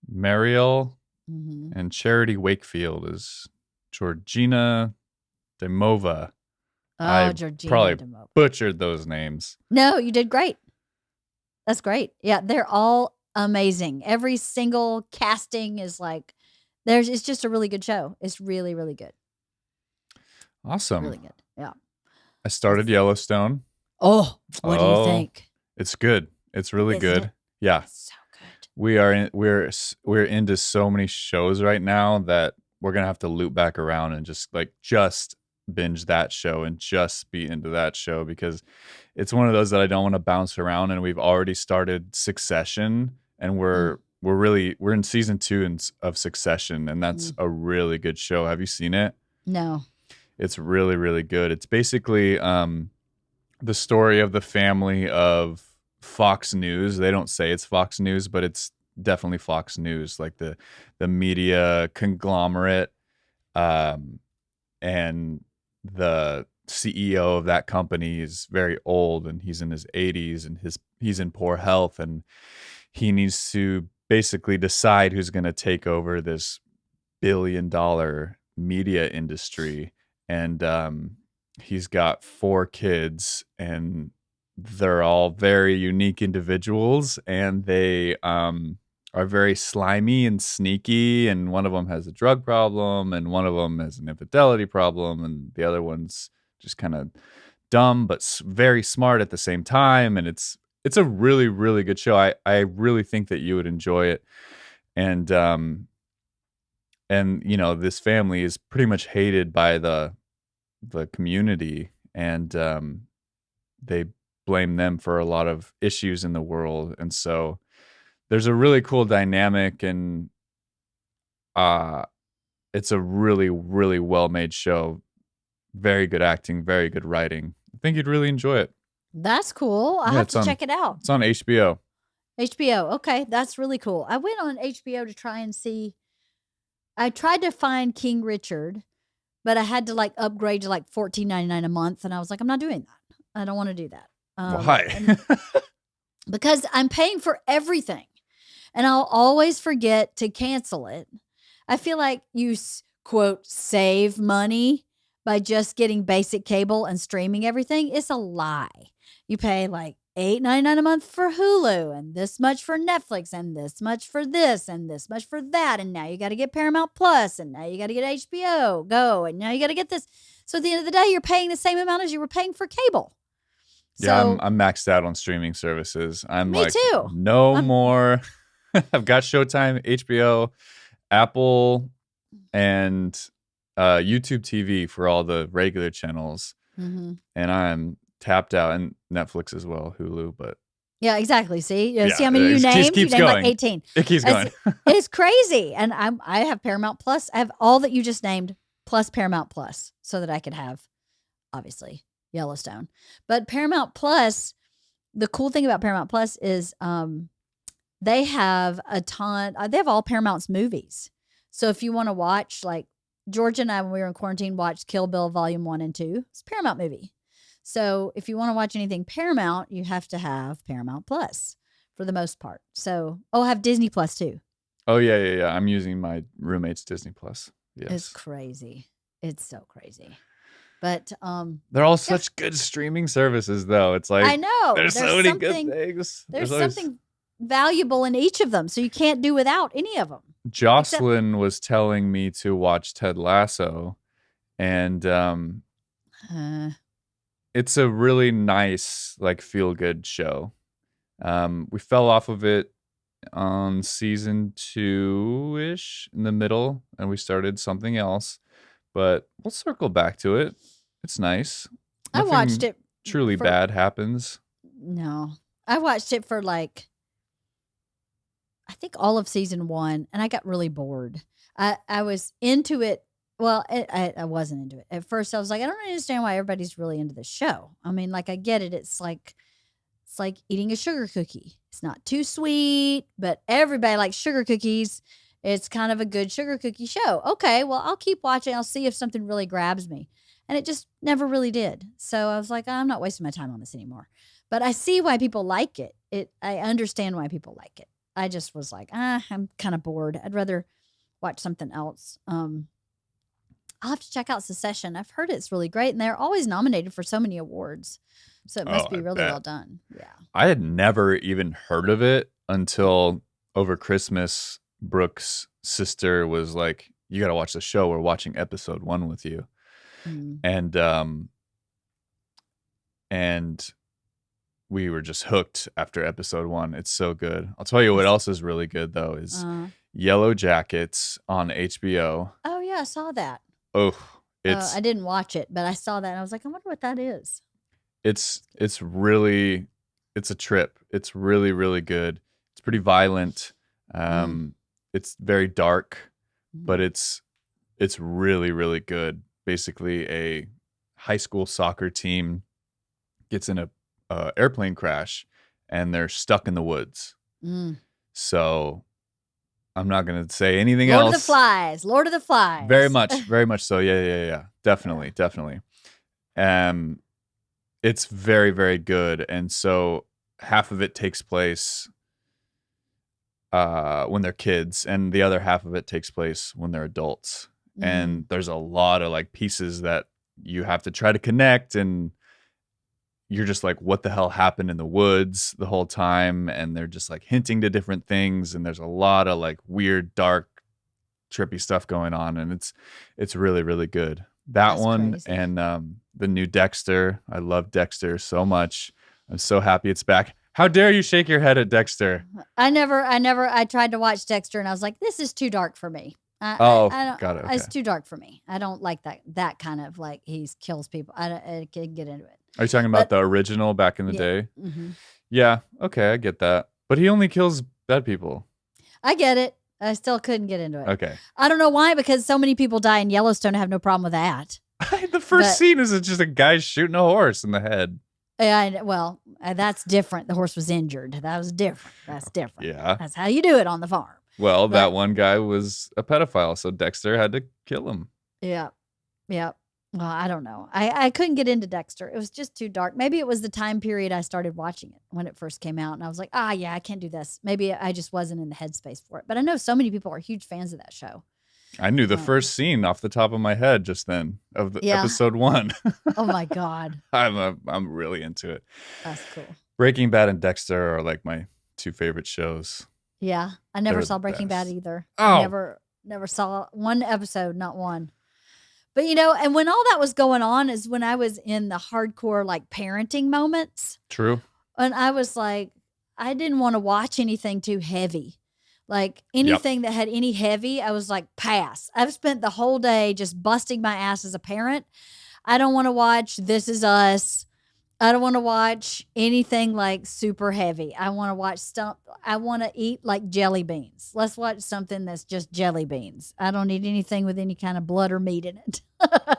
S2: Mariel. And Charity Wakefield is Georgina Demova. I
S1: Georgina
S2: probably
S1: Demova.
S2: butchered those names.
S1: No, you did great. That's great. Yeah, they're all amazing. Every single casting is like, it's just a really good show. It's really, really good.
S2: Awesome.
S1: Really good. Yeah.
S2: I started Yellowstone.
S1: Oh, what do you think?
S2: It's good. It's really
S1: Isn't
S2: good.
S1: it?
S2: Yeah.
S1: It's so good.
S2: We're into so many shows right now that we're gonna have to loop back around and just binge that show and just be into that show, because it's one of those that I don't want to bounce around. And we've already started Succession, and we're in season 2 of Succession, and that's a really good show. Have you seen it?
S1: No.
S2: It's really, really good. It's basically the story of the family of Fox News. They don't say it's Fox News, but it's definitely Fox News, like the media conglomerate. And the CEO of that company is very old, and he's in his 80s, and he's in poor health, and he needs to basically decide who's going to take over this $1 billion media industry. And he's got 4 kids, and they're all very unique individuals, and they are very slimy and sneaky, and one of them has a drug problem, and one of them has an infidelity problem, and the other one's just kind of dumb but very smart at the same time. And it's a really, really good show. I really think that you would enjoy it. And you know, this family is pretty much hated by the community, and they blame them for a lot of issues in the world. And so there's a really cool dynamic, and uh it's a really, really well made show. Very good acting, very good writing. I think you'd really enjoy it.
S1: That's cool. I'll
S2: Yeah,
S1: have to check it out.
S2: It's on HBO.
S1: HBO. Okay, that's really cool. I went on HBO to try and see. I tried to find King Richard, but I had to like upgrade to like $14.99 a month, and I was like, I'm not doing that. I don't want to do that.
S2: Why?
S1: Because I'm paying for everything, and I'll always forget to cancel it. I feel like you quote save money by just getting basic cable and streaming everything. It's a lie. You pay like $8.99 a month for Hulu, and this much for Netflix, and this much for this, and this much for that, and now you got to get Paramount Plus, and now you got to get HBO Go, and now you got to get this. So at the end of the day, you're paying the same amount as you were paying for cable.
S2: Yeah,
S1: So,
S2: I'm maxed out on streaming services. I'm
S1: me
S2: like,
S1: too.
S2: no more. I've got Showtime, HBO, Apple, and YouTube TV for all the regular channels.
S1: Mm-hmm.
S2: And I'm tapped out, and Netflix as well, Hulu. But
S1: yeah, exactly. See,
S2: yeah,
S1: see how many you named?
S2: Keeps
S1: You named
S2: going.
S1: like 18.
S2: It keeps going.
S1: It's crazy. And I have Paramount Plus. I have all that you just named plus Paramount Plus, so that I could have, obviously, Yellowstone. But Paramount Plus, the cool thing about Paramount Plus is they have a ton. They have all Paramount's movies. So if you want to watch, like Georgia and I, when we were in quarantine, watched Kill Bill Volume 1 and 2. It's a Paramount movie. So if you want to watch anything Paramount, you have to have Paramount Plus for the most part. So, I have Disney Plus too.
S2: Oh, yeah. I'm using my roommate's Disney Plus. Yes.
S1: It's crazy. It's so crazy. But
S2: they're all such good streaming services, though. It's like,
S1: I know.
S2: There's so many good things.
S1: There's something valuable in each of them, so you can't do without any of them.
S2: Jocelyn was telling me to watch Ted Lasso, and it's a really nice, like, feel-good show. We fell off of it on season 2-ish in the middle, and we started something else, but we'll circle back to it. It's nice.
S1: I watched it.
S2: Truly bad happens.
S1: No, I watched it for like, I think all of season 1, and I got really bored. I was into it. Well, I wasn't into it. At first, I was like, I don't understand why everybody's really into this show. I mean, like, I get it. It's like eating a sugar cookie. It's not too sweet, but everybody likes sugar cookies. It's kind of a good sugar cookie show. Okay, well, I'll keep watching. I'll see if something really grabs me. And it just never really did. So I was like, I'm not wasting my time on this anymore. But I see why people like it. I understand why people like it. I just was like, I'm kind of bored. I'd rather watch something else. I'll have to check out Succession. I've heard it's really great, and they're always nominated for so many awards. So it must be really well done. Yeah.
S2: I had never even heard of it until over Christmas. Brooke's sister was like, you got to watch the show. We're watching episode 1 with you. And we were just hooked after episode 1. It's so good. I'll tell you what else is really good, though, is Yellow Jackets on HBO.
S1: Oh, yeah, I saw that.
S2: Oh, I
S1: didn't watch it, but I saw that, and I was like, I wonder what that is.
S2: It's really, it's a trip. It's really, really good. It's pretty violent. It's very dark, but it's really, really good. Basically, a high school soccer team gets in a airplane crash, and they're stuck in the woods. So I'm not going to say anything else.
S1: Lord of the Flies.
S2: Very much so. Yeah. Definitely. It's very, very good. And so half of it takes place when they're kids, and the other half of it takes place when they're adults. And there's a lot of like pieces that you have to try to connect, and you're just like, what the hell happened in the woods the whole time? And they're just like hinting to different things, and there's a lot of like weird, dark, trippy stuff going on, and it's really, really good. That
S1: That's
S2: one
S1: crazy.
S2: and the new Dexter. I love Dexter so much. I'm so happy it's back. How dare you shake your head at Dexter?
S1: I tried to watch Dexter and I was like, this is too dark for me.
S2: Oh,
S1: I don't,
S2: got it. Okay.
S1: it's too dark for me. I don't like that kind of like he kills people. I can't get into it.
S2: Are you talking about
S1: But
S2: the original back in the
S1: yeah,
S2: day?
S1: mhm.
S2: Yeah. Okay, I get that. But he only kills bad people.
S1: I get it. I still couldn't get into it.
S2: Okay.
S1: I don't know why, because so many people die in Yellowstone. I have no problem with that.
S2: The first scene is just a guy shooting a horse in the head.
S1: Well, that's different. The horse was injured. That was different. That's different.
S2: Yeah.
S1: That's how you do it on the farm.
S2: Well, that one guy was a pedophile, so Dexter had to kill him.
S1: Yeah. Yeah. Well, I don't know. I couldn't get into Dexter. It was just too dark. Maybe it was the time period I started watching it when it first came out. And I was like, yeah, I can't do this. Maybe I just wasn't in the headspace for it. But I know so many people are huge fans of that show.
S2: I knew the first scene off the top of my head just then of the episode 1.
S1: Oh my God.
S2: I'm really into it.
S1: That's cool.
S2: Breaking Bad and Dexter are like my 2 favorite shows.
S1: Yeah. I never
S2: They're
S1: saw
S2: the
S1: Breaking Bad
S2: best.
S1: either.
S2: Oh.
S1: I never saw one episode, not one. But and when all that was going on is when I was in the hardcore like parenting moments.
S2: True.
S1: And I was like, I didn't want to watch anything too heavy. Like anything that had any heavy, I was like, pass. I've spent the whole day just busting my ass as a parent. I don't want to watch This Is Us. I don't want to watch anything like super heavy. I want to watch stuff. I want to eat like jelly beans. Let's watch something that's just jelly beans. I don't need anything with any kind of blood or meat in it.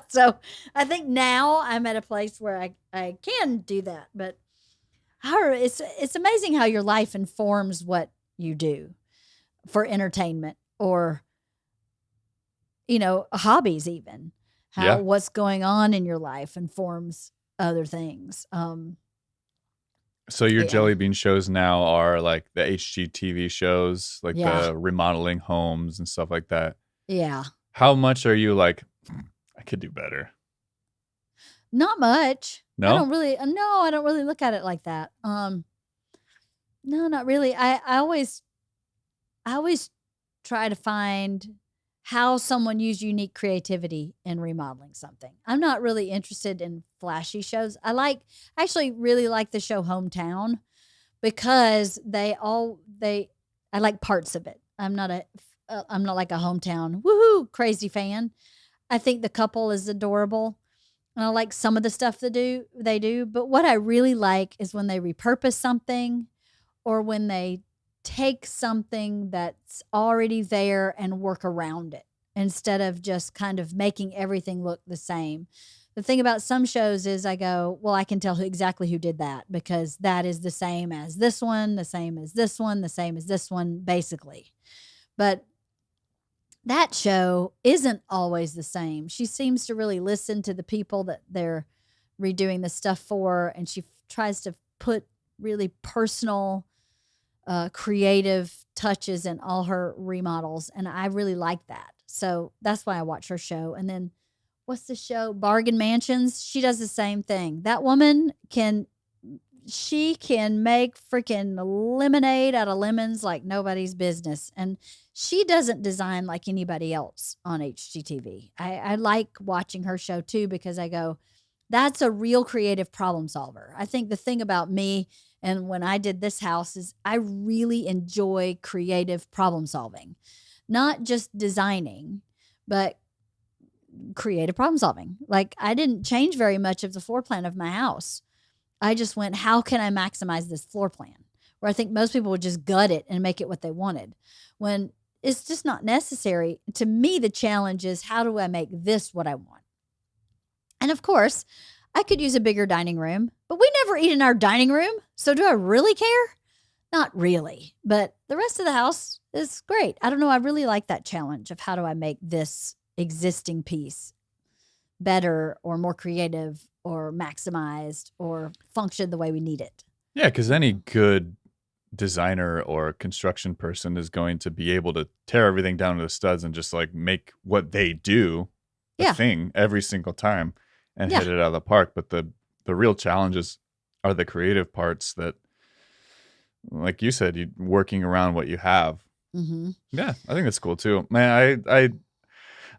S1: So I think now I'm at a place where I can do that. But it's amazing how your life informs what you do for entertainment or, hobbies even. How what's going on in your life informs other things.
S2: So your jelly bean shows now are like the HGTV shows, like the remodeling homes and stuff like that.
S1: Yeah.
S2: How much are you like, I could do better?
S1: Not much.
S2: No?
S1: I don't really look at it like that. No, not really. I always try to find how someone used unique creativity in remodeling something. I'm not really interested in flashy shows. I actually really like the show Hometown because I like parts of it. I'm not like a Hometown woohoo crazy fan. I think the couple is adorable. And I like some of the stuff they do. But what I really like is when they repurpose something or when they take something that's already there and work around it instead of just kind of making everything look the same. The thing about some shows is I go, well, I can tell exactly who did that because that is the same as this one, the same as this one, the same as this one, basically. But that show isn't always the same. She seems to really listen to the people that they're redoing the stuff for, and she tries to put really personal creative touches in all her remodels, and I really like that. So that's why I watch her show. And then what's the show? Bargain Mansions. She does the same thing. That woman can make freaking lemonade out of lemons like nobody's business. And she doesn't design like anybody else on HGTV. I like watching her show too because I go, that's a real creative problem solver. I think the thing about me and when I did this house is I really enjoy creative problem solving, not just designing, but creative problem solving. Like I didn't change very much of the floor plan of my house. I just went, how can I maximize this floor plan? Where I think most people would just gut it and make it what they wanted when it's just not necessary. To me, the challenge is how do I make this what I want? And of course, I could use a bigger dining room, but we never eat in our dining room. So do I really care? Not really. But the rest of the house is great. I don't know. I really like that challenge of how do I make this existing piece better or more creative or maximized or function the way we need it.
S2: Yeah, because any good designer or construction person is going to be able to tear everything down to the studs and just like make what they do a thing every single time. and hit it out of the park. But the real challenges are the creative parts that, like you said, you working around what you have.
S1: Mm-hmm.
S2: Yeah, I think that's cool too. Man, I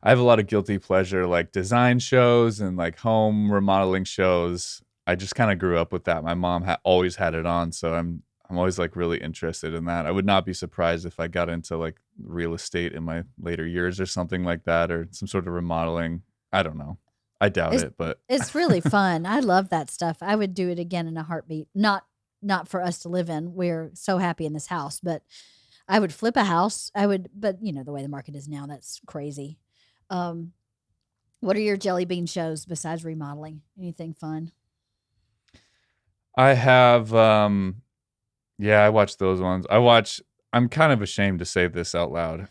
S2: have a lot of guilty pleasure like design shows and like home remodeling shows. I just kind of grew up with that. My mom always had it on, so I'm always like really interested in that. I would not be surprised if I got into like real estate in my later years or something like that, or some sort of remodeling. I don't know. I doubt it, but
S1: it's really fun. I love that stuff. I would do it again in a heartbeat. Not for us to live in. We're so happy in this house, but I would flip a house. But the way the market is now, that's crazy. What are your jelly bean shows besides remodeling? Anything fun?
S2: I have yeah, I watch those ones. I'm kind of ashamed to say this out loud.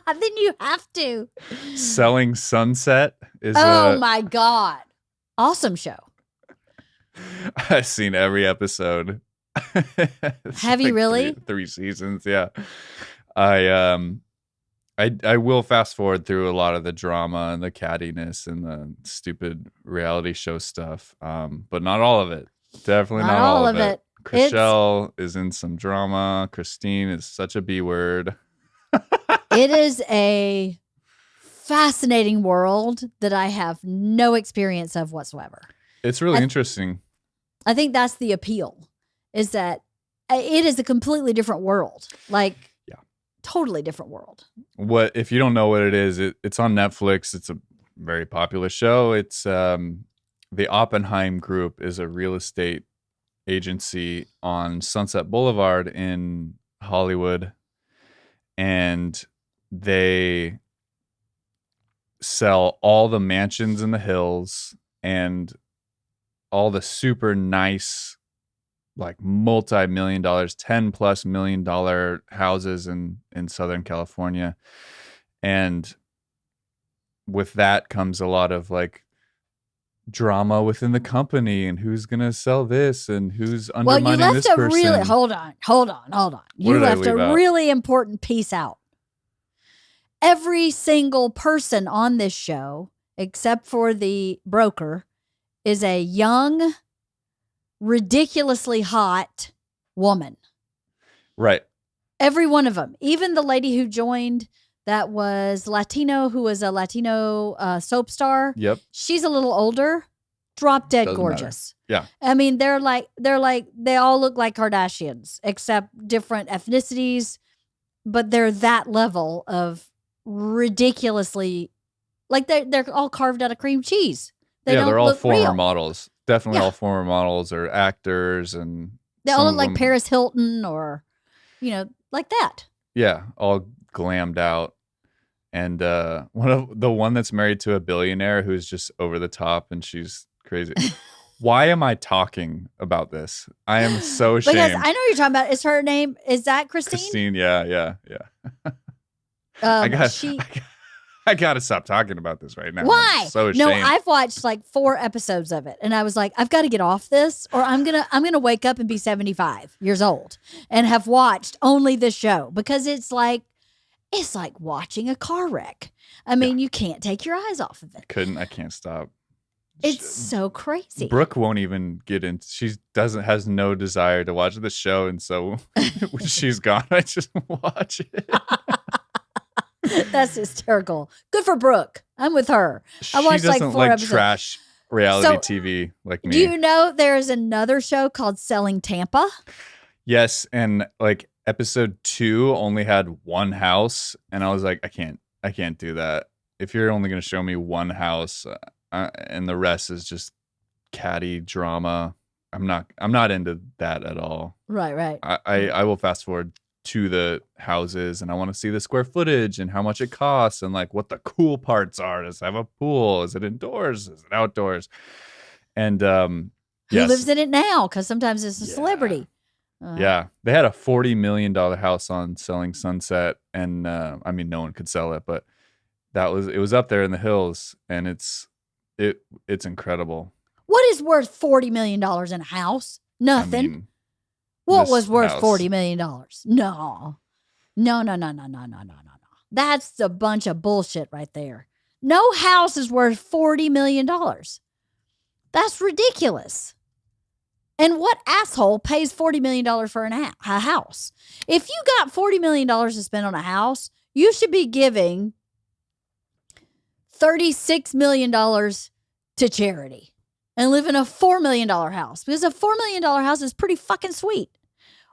S1: Then you have to.
S2: Selling Sunset is
S1: Oh my God. Awesome show.
S2: I've seen every episode.
S1: Have you really?
S2: Three seasons, yeah. I will fast forward through a lot of the drama and the cattiness and the stupid reality show stuff, but not all of it. Definitely not all of it. Chriselle is in some drama. Christine is such a B word.
S1: It is a fascinating world that I have no experience of whatsoever.
S2: It's really interesting.
S1: I think that's the appeal, is that it is a completely different world. Like, totally different world.
S2: What if you don't know what it is? It's on Netflix. It's a very popular show. It's the Oppenheim Group is a real estate agency on Sunset Boulevard in Hollywood, and they sell all the mansions in the hills and all the super nice, like multi-million dollars, $10+ million houses in Southern California. And with that comes a lot of like drama within the company and who's going to sell this and who's undermining this person.
S1: Hold on. You left a really important piece out. Every single person on this show, except for the broker, is a young, ridiculously hot woman.
S2: Right.
S1: Every one of them. Even the lady who joined that was Latino, who was a Latino soap star.
S2: Yep.
S1: She's a little older, drop dead
S2: Doesn't
S1: gorgeous.
S2: Matter. Yeah.
S1: I mean, they all look like Kardashians, except different ethnicities, but they're that level of ridiculously, like they're all carved out of cream cheese.
S2: They're all former
S1: real.
S2: models. Definitely all former models or actors, and
S1: they all look like Paris Hilton or, like that.
S2: Yeah, all glammed out. And one that's married to a billionaire who's just over the top, and she's crazy. Why am I talking about this? I am so ashamed.
S1: Because I know you're talking about. Is her name? Is that Christine?
S2: Christine, yeah. I gotta stop talking about this right now.
S1: Why?
S2: I'm so ashamed.
S1: No, I've watched like 4 episodes of it, and I was like, I've got to get off this, or I'm gonna wake up and be 75 years old and have watched only this show, because it's like watching a car wreck. I mean, you can't take your eyes off of it.
S2: I can't stop.
S1: It's so crazy.
S2: Brooke won't even get into. She has no desire to watch the show, and so when she's gone, I just watch it.
S1: That's hysterical. Good for Brooke. I'm with her. I watched like 4 episodes.
S2: Trash reality TV like me.
S1: Do you know there's another show called Selling Tampa?
S2: Yes, and like episode 2 only had one house, and I was like, I can't do that. If you're only going to show me one house, and the rest is just catty drama, I'm not into that at all.
S1: Right.
S2: I will fast forward to the houses, and I want to see the square footage and how much it costs and like what the cool parts are. Does it have a pool? Is it indoors? Is it outdoors? And
S1: who lives in it now? Because sometimes it's a celebrity.
S2: Yeah, they had a $40 million house on Selling Sunset, and I mean, no one could sell it, but it was up there in the hills, and it's incredible.
S1: What is worth $40 million in a house? Nothing.
S2: I mean,
S1: what was worth $40 million? No. That's a bunch of bullshit right there. No house is worth $40 million. That's ridiculous. And what asshole pays $40 million for a house? If you got $40 million to spend on a house, you should be giving $36 million to charity and live in a $4 million house, because a $4 million house is pretty fucking sweet.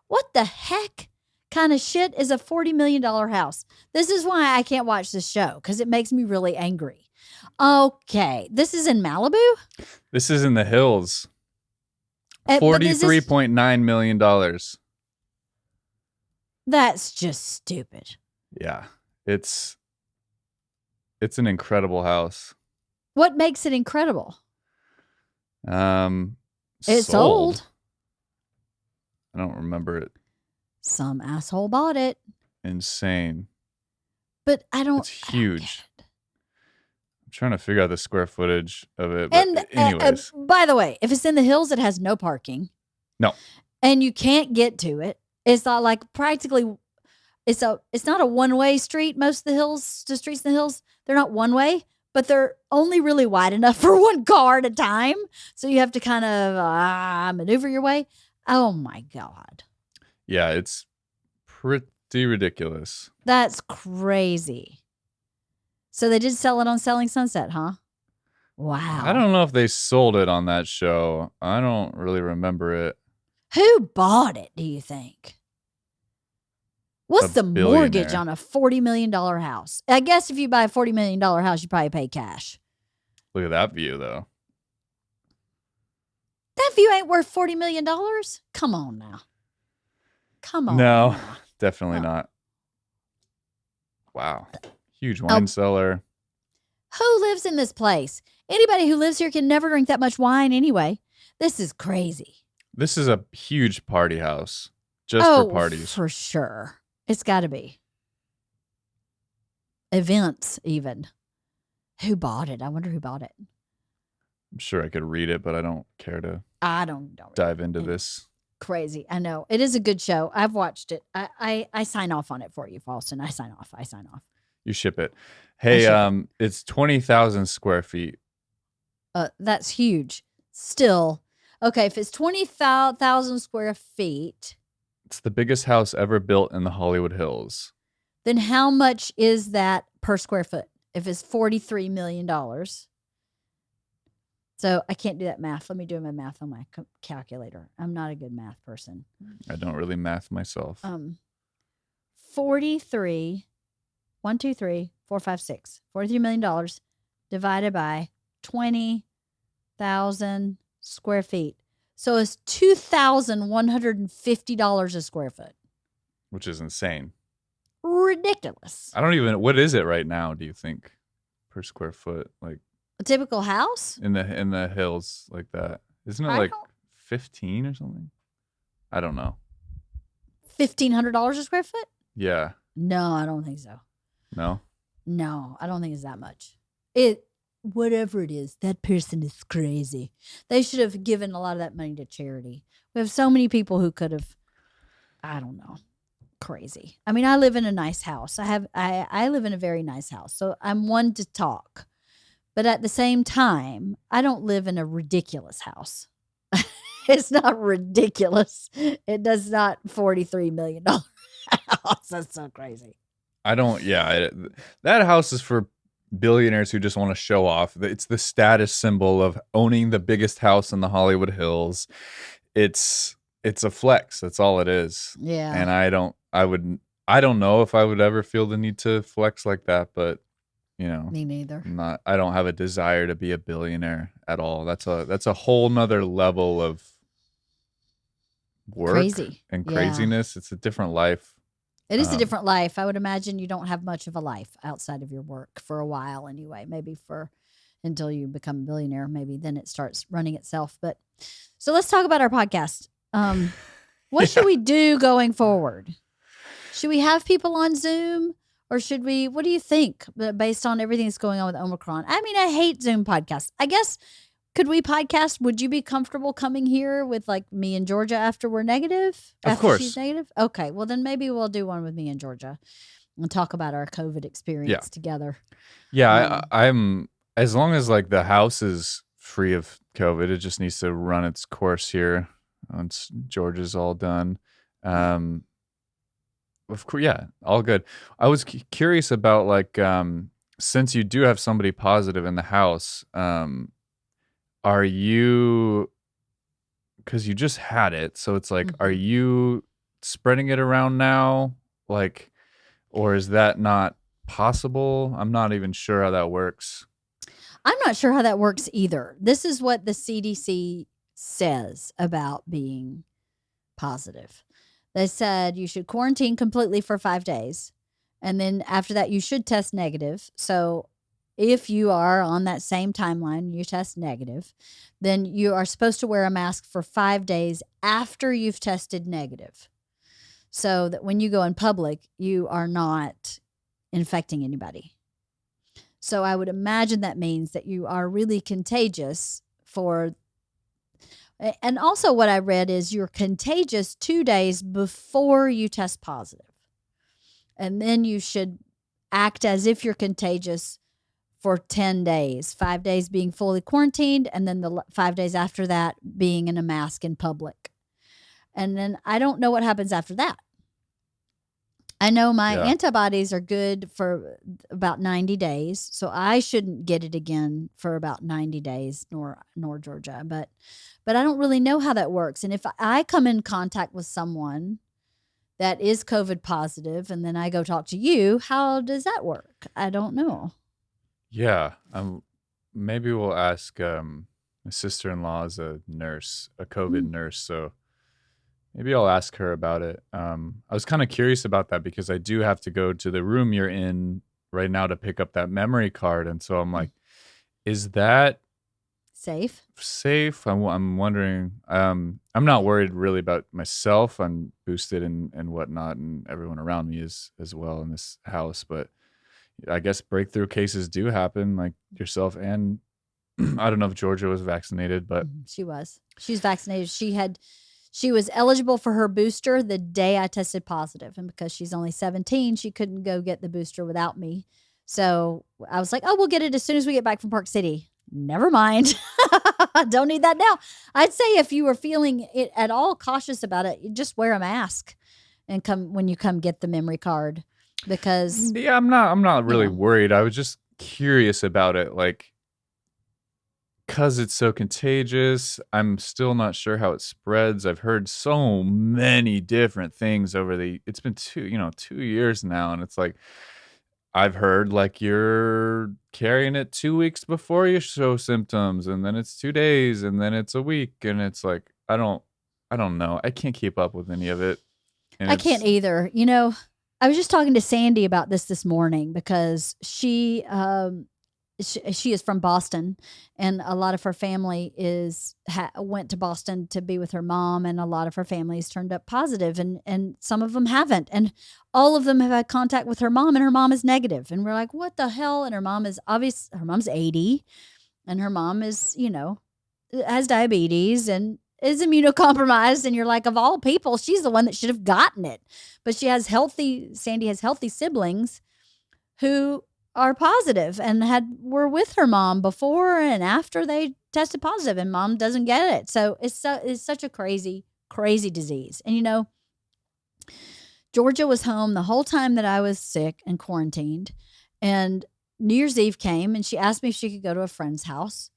S1: What the heck kind of shit is a $40 million house? This is why I can't watch this show, because it makes me really angry. Okay. This is in Malibu?
S2: This is in the hills. $43.9 million.
S1: That's just stupid.
S2: Yeah. It's an incredible house.
S1: What makes it incredible? It's
S2: sold.
S1: old.
S2: I don't remember it.
S1: Some asshole bought it.
S2: Insane.
S1: But I don't.
S2: It's huge. I'm trying to figure out the square footage of it. But anyways.
S1: By the way, if it's in the hills, it has no parking.
S2: No.
S1: And you can't get to it. It's not like practically. It's not a one-way street. Most of the streets in the hills, they're not one way, but they're only really wide enough for one car at a time. So you have to kind of maneuver your way. Oh my God.
S2: Yeah, it's pretty ridiculous.
S1: That's crazy. So they did sell it on Selling Sunset, huh? Wow.
S2: I don't know if they sold it on that show. I don't really remember it.
S1: Who bought it, do you think? What's the mortgage on a $40 million house? I guess if you buy a $40 million house, you probably pay cash.
S2: Look at that view, though.
S1: That view ain't worth $40 million? Come on now. Come on.
S2: No, definitely not. Wow. Huge wine cellar.
S1: Who lives in this place? Anybody who lives here can never drink that much wine anyway. This is crazy.
S2: This is a huge party house. Just for parties.
S1: For sure. It's got to be. Events, even. Who bought it? I wonder who bought it.
S2: I'm sure I could read it, but I don't care to.
S1: I don't
S2: dive into this.
S1: Crazy. I know. It is a good show. I've watched it. I sign off on it for you, Halston. I sign off.
S2: You ship it. Hey, it's 20,000 square feet.
S1: That's huge. Still. Okay, if it's 20,000 square feet.
S2: It's the biggest house ever built in the Hollywood Hills.
S1: Then how much is that per square foot? If it's $43 million. So I can't do that math. Let me do my math on my calculator. I'm not a good math person.
S2: I don't really math myself.
S1: 43, 1, 2, 3, 4, 5, 6. $43 million divided by 20,000 square feet. So it's $2,150 a square foot.
S2: Which is insane.
S1: Ridiculous.
S2: What is it right now, do you think, per square foot? Like
S1: a typical house?
S2: In the hills like that. Isn't it like 15 or something? I don't know.
S1: $1,500 a square foot?
S2: Yeah.
S1: No, I don't think so.
S2: No?
S1: No, I don't think it's that much. Whatever it is, that person is crazy. They should have given a lot of that money to charity. We have so many people who could have, I don't know, crazy. I mean, I live in a nice house. I live in a very nice house. So I'm one to talk. But at the same time, I don't live in a ridiculous house. It's not ridiculous. It does not $43 million house. That's so crazy.
S2: That house is for billionaires who just want to show off. It's the status symbol of owning the biggest house in the Hollywood Hills. It's a flex. That's all it is.
S1: Yeah.
S2: And I don't know if I would ever feel the need to flex like that, but
S1: me neither.
S2: I don't have a desire to be a billionaire at all. That's a whole nother level of work and craziness. Yeah. It's a different life.
S1: It is a different life. I would imagine you don't have much of a life outside of your work for a while anyway, maybe until you become a billionaire, maybe then it starts running itself. But so let's talk about our podcast. What should we do going forward? Should we have people on Zoom or should we, what do you think based on everything that's going on with Omicron? I mean, I hate Zoom podcasts. I guess, could we podcast? Would you be comfortable coming here with like me and Georgia after we're negative?
S2: Of course.
S1: She's negative? Okay. Well, then maybe we'll do one with me and Georgia. and talk about our COVID
S2: Yeah.
S1: experience together.
S2: Yeah. I'm, as long as like the house is free of COVID, it just needs to run its course here once Georgia's all done. Of course, yeah, all good. I was curious about like, since you do have somebody positive in the house, are you, because you just had it, so it's like, are you spreading it around now? Like, or is that not possible? I'm not even sure how that works.
S1: I'm not sure how that works either. This is what the CDC says about being positive. They said you should quarantine completely for 5 days. And then after that, you should test negative. So if you are on that same timeline, you test negative, then you are supposed to wear a mask for 5 days after you've tested negative. So that when you go in public, you are not infecting anybody. So I would imagine that means that you are really contagious for. And also, what I read is you're contagious 2 days before you test positive. And then you should act as if you're contagious for 10 days, 5 days being fully quarantined, and then the 5 days after that being in a mask in public. And then I don't know what happens after that. I know my antibodies are good for about 90 days, so I shouldn't get it again for about 90 days, nor Georgia. But I don't really know how that works. And if I come in contact with someone that is COVID positive and then I go talk to you, how does that work? I don't know.
S2: Yeah. Maybe we'll ask, my sister-in-law is a nurse, a COVID nurse, so maybe I'll ask her about it. I was kind of curious about that because I do have to go to the room you're in right now to pick up that memory card. And so I'm like, is that
S1: safe?
S2: I'm wondering. I'm not worried really about myself. I'm boosted and whatnot, and everyone around me is as well in this house. But I guess breakthrough cases do happen, like yourself. And I don't know if Georgia was vaccinated, but
S1: she was. She was vaccinated. She was eligible for her booster the day I tested positive. And because she's only 17, she couldn't go get the booster without me. So I was like, oh, we'll get it as soon as we get back from Park City. Never mind. Don't need that now. I'd say if you were feeling it at all cautious about it, just wear a mask and come when you come get the memory card. Because
S2: yeah, I'm not really worried. I was just curious about it, like, because it's so contagious. I'm still not sure how it spreads. I've heard so many different things it's been 2 years now, and it's like I've heard like you're carrying it 2 weeks before you show symptoms, and then it's 2 days, and then it's a week, and it's like I don't know. I can't keep up with any of it.
S1: I can't either. I was just talking to Sandy about this morning because she is from Boston, and a lot of her family went to Boston to be with her mom, and a lot of her families turned up positive, and some of them haven't, and all of them have had contact with her mom, and her mom is negative, and we're like, what the hell? And her mom is her mom's 80, and her mom is has diabetes and is immunocompromised, and you're like, of all people, she's the one that should have gotten it, but Sandy has healthy siblings who are positive and were with her mom before and after they tested positive, and mom doesn't get it. So it's such a crazy, crazy disease. And Georgia was home the whole time that I was sick and quarantined, and New Year's Eve came and she asked me if she could go to a friend's house.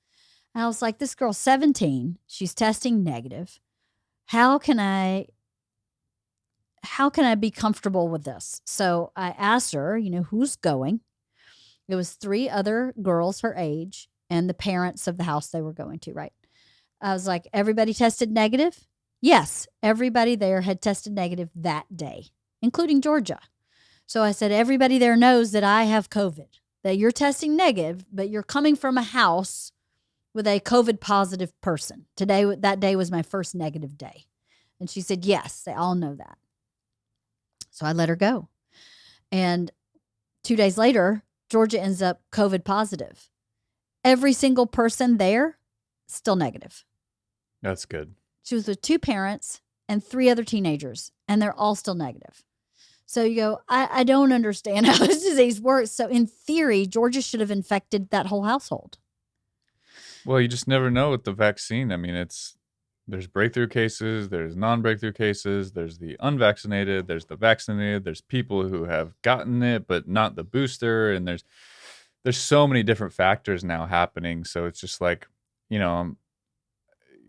S1: And I was like, this girl's 17. She's testing negative. How can I be comfortable with this? So I asked her, who's going? It was 3 other girls her age and the parents of the house they were going to, right? I was like, everybody tested negative? Yes, everybody there had tested negative that day, including Georgia. So I said, everybody there knows that I have COVID, that you're testing negative, but you're coming from a house with a COVID positive person. That day was my first negative day. And she said, yes, they all know that. So I let her go. And 2 days later, Georgia ends up COVID positive. Every single person there, still negative.
S2: That's good.
S1: She was with 2 parents and 3 other teenagers, and they're all still negative. So you go, I don't understand how this disease works. So in theory, Georgia should have infected that whole household.
S2: Well, you just never know with the vaccine. I mean, there's breakthrough cases, there's non-breakthrough cases, there's the unvaccinated, there's the vaccinated, there's people who have gotten it but not the booster, and there's so many different factors now happening. So it's just like,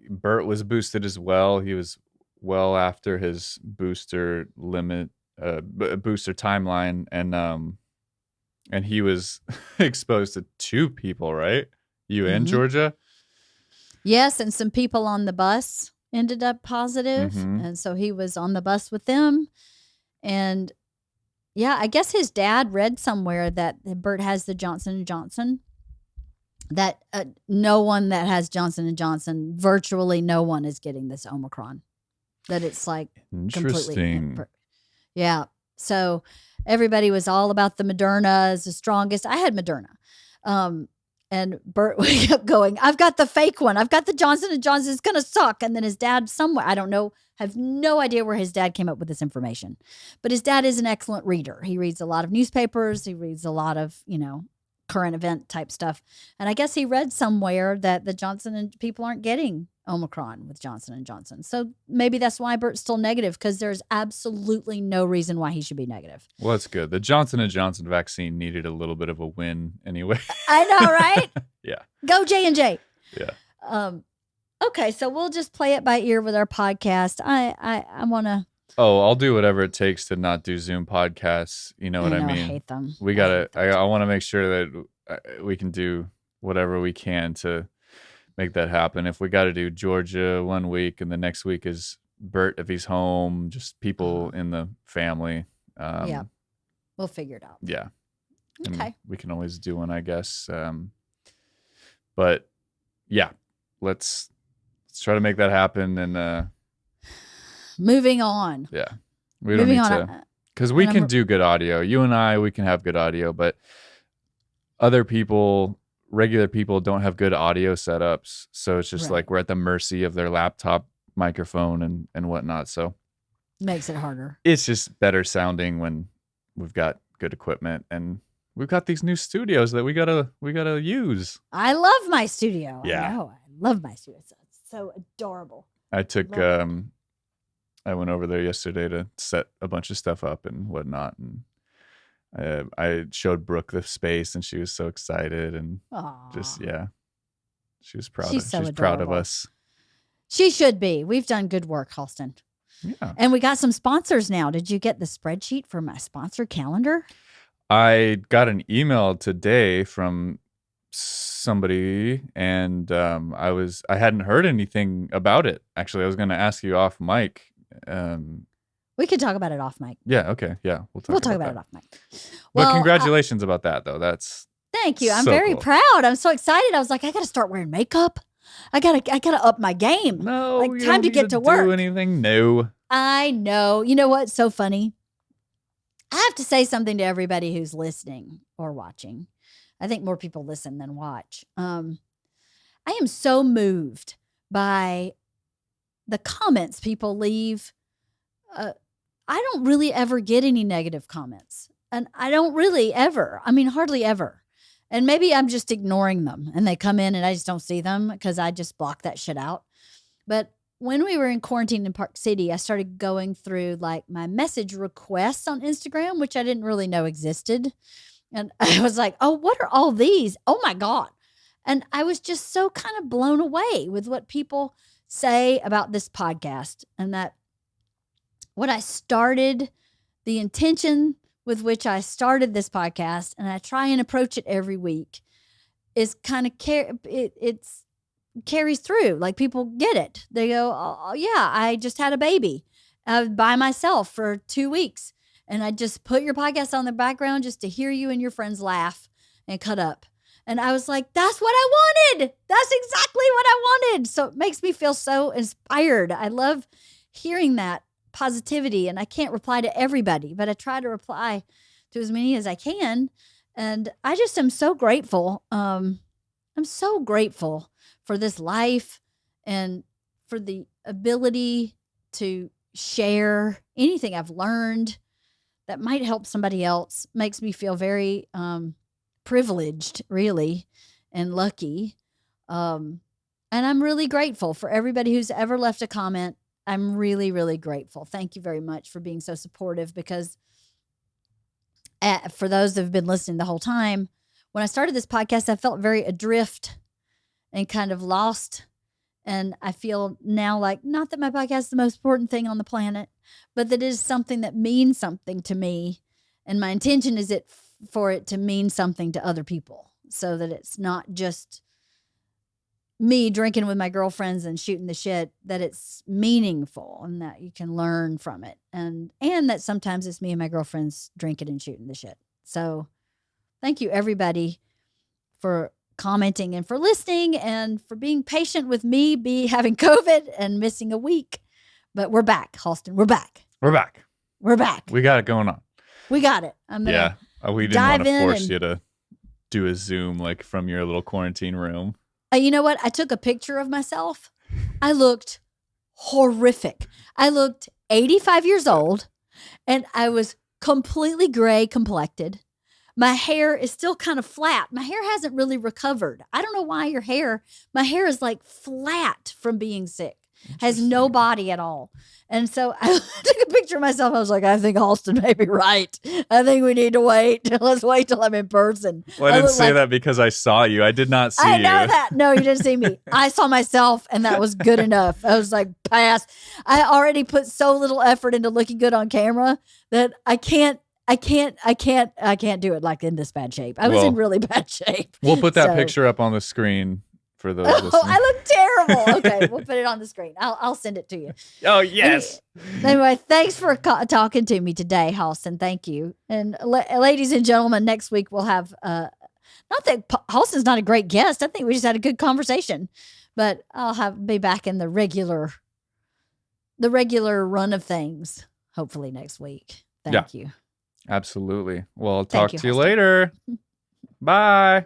S2: Bert was boosted as well. He was well after his booster limit, booster timeline, and he was exposed to 2 people, right? You and Georgia.
S1: Yes, and some people on the bus ended up positive, and so he was on the bus with them. And yeah, I guess his dad read somewhere that Bert has the Johnson & Johnson. That no one that has Johnson & Johnson, virtually no one is getting this Omicron. That it's like
S2: Interesting.
S1: Yeah. So everybody was all about the Moderna as the strongest. I had Moderna. And Bert kept going, I've got the fake one. I've got the Johnson & Johnson. It's going to suck. And then his dad somewhere, I don't know, have no idea where his dad came up with this information. But his dad is an excellent reader. He reads a lot of newspapers. He reads a lot of, current event type stuff. And I guess he read somewhere that the Johnson people aren't getting Omicron with Johnson & Johnson. So maybe that's why Bert's still negative, because there's absolutely no reason why he should be negative.
S2: Well, that's good. The Johnson & Johnson vaccine needed a little bit of a win anyway.
S1: I know, right?
S2: Yeah.
S1: Go J&J.
S2: Yeah.
S1: Okay, so we'll just play it by ear with our podcast. I want to...
S2: Oh, I'll do whatever it takes to not do Zoom podcasts. You know what I mean?
S1: I hate them.
S2: I want to make sure that we can do whatever we can to make that happen. If we got to do Georgia one week and the next week is Bert if he's home, just people in the family.
S1: Yeah, we'll figure it out.
S2: Yeah.
S1: Okay.
S2: And we can always do one, I guess. But yeah, let's try to make that happen. And
S1: moving on.
S2: Yeah. We don't need to, because we can do good audio. You and I, we can have good audio, but other people, regular people, don't have good audio setups. So it's just like we're at the mercy of their laptop microphone and whatnot. So
S1: makes it harder.
S2: It's just better sounding when we've got good equipment, and we've got these new studios that we gotta use.
S1: I love my studio.
S2: Yeah.
S1: I know. I love my studio. It's so adorable.
S2: I went over there yesterday to set a bunch of stuff up and whatnot, and I showed Brooke the space, and she was so excited, and she was proud.
S1: She's
S2: proud of us.
S1: She should be. We've done good work, Halston.
S2: Yeah,
S1: and we got some sponsors now. Did you get the spreadsheet for my sponsor calendar?
S2: I got an email today from somebody, and I hadn't heard anything about it. Actually, I was going to ask you off mic.
S1: We could talk about it off mic.
S2: Yeah. Okay. Yeah.
S1: We'll talk about it off mic.
S2: Well, congratulations about that, though.
S1: Thank you. I'm very proud. I'm so excited. I was like, I got to start wearing makeup. I gotta up my game.
S2: No,
S1: like time to get to work.
S2: Do anything? No.
S1: I know. You know what's so funny? I have to say something to everybody who's listening or watching. I think more people listen than watch. I am so moved by the comments people leave. I don't really ever get any negative comments. And I don't really ever. I mean, hardly ever. And maybe I'm just ignoring them and they come in and I just don't see them because I just block that shit out. But when we were in quarantine in Park City, I started going through like my message requests on Instagram, which I didn't really know existed. And I was like, oh, what are all these? Oh my God. And I was just so kind of blown away with what people say about this podcast, and that what I started, the intention with which I started this podcast, and I try and approach it every week, is kind of it's carries through. Like people get it. They go, oh yeah, I just had a baby by myself for 2 weeks, and I just put your podcast on the background just to hear you and your friends laugh and cut up. And I was like, that's what I wanted. That's exactly what I wanted. So it makes me feel so inspired. I love hearing that positivity, and I can't reply to everybody, but I try to reply to as many as I can. And I just am so grateful. I'm so grateful for this life and for the ability to share anything I've learned, that might help somebody else makes me feel very privileged, really, and lucky. And I'm really grateful for everybody who's ever left a comment. I'm really, really grateful. Thank you very much for being so supportive, because for those that have been listening the whole time, when I started this podcast, I felt very adrift and kind of lost. And I feel now like, not that my podcast is the most important thing on the planet, but that it is something that means something to me. And my intention is for it to mean something to other people, so that it's not just me drinking with my girlfriends and shooting the shit, that it's meaningful and that you can learn from it. And that sometimes it's me and my girlfriends drinking and shooting the shit. So thank you, everybody, for commenting and for listening and for being patient with me having COVID and missing a week. But we're back, Halston. We're back.
S2: We're back.
S1: We're back.
S2: We got it going on.
S1: We got it.
S2: We didn't want to force you to do a Zoom like from your little quarantine room.
S1: You know what? I took a picture of myself. I looked horrific. I looked 85 years old, and I was completely gray complected. My hair is still kind of flat. My hair hasn't really recovered. I don't know why my hair is like flat from being sick. Has no body at all. And so I took a picture of myself. I was like, I think Halston may be right. I think we need to wait. Let's wait till I'm in person.
S2: Well, I didn't say that because I saw you. I did not see you.
S1: I know that. No, you didn't see me. I saw myself, and that was good enough. I was like, pass. I already put so little effort into looking good on camera that I can't do it like in this bad shape. I was in really bad shape.
S2: We'll put that picture up on the screen for those listening.
S1: I look terrible. Okay, we'll put it on the screen. I'll send it to you.
S2: Oh, yes.
S1: Anyway, thanks for talking to me today, Halston. Thank you. And ladies and gentlemen, next week we'll have, not that Halston's not a great guest. I think we just had a good conversation. But I'll be back in the regular run of things, hopefully next week. Thank you.
S2: Absolutely. Well, I'll talk to you later. Bye.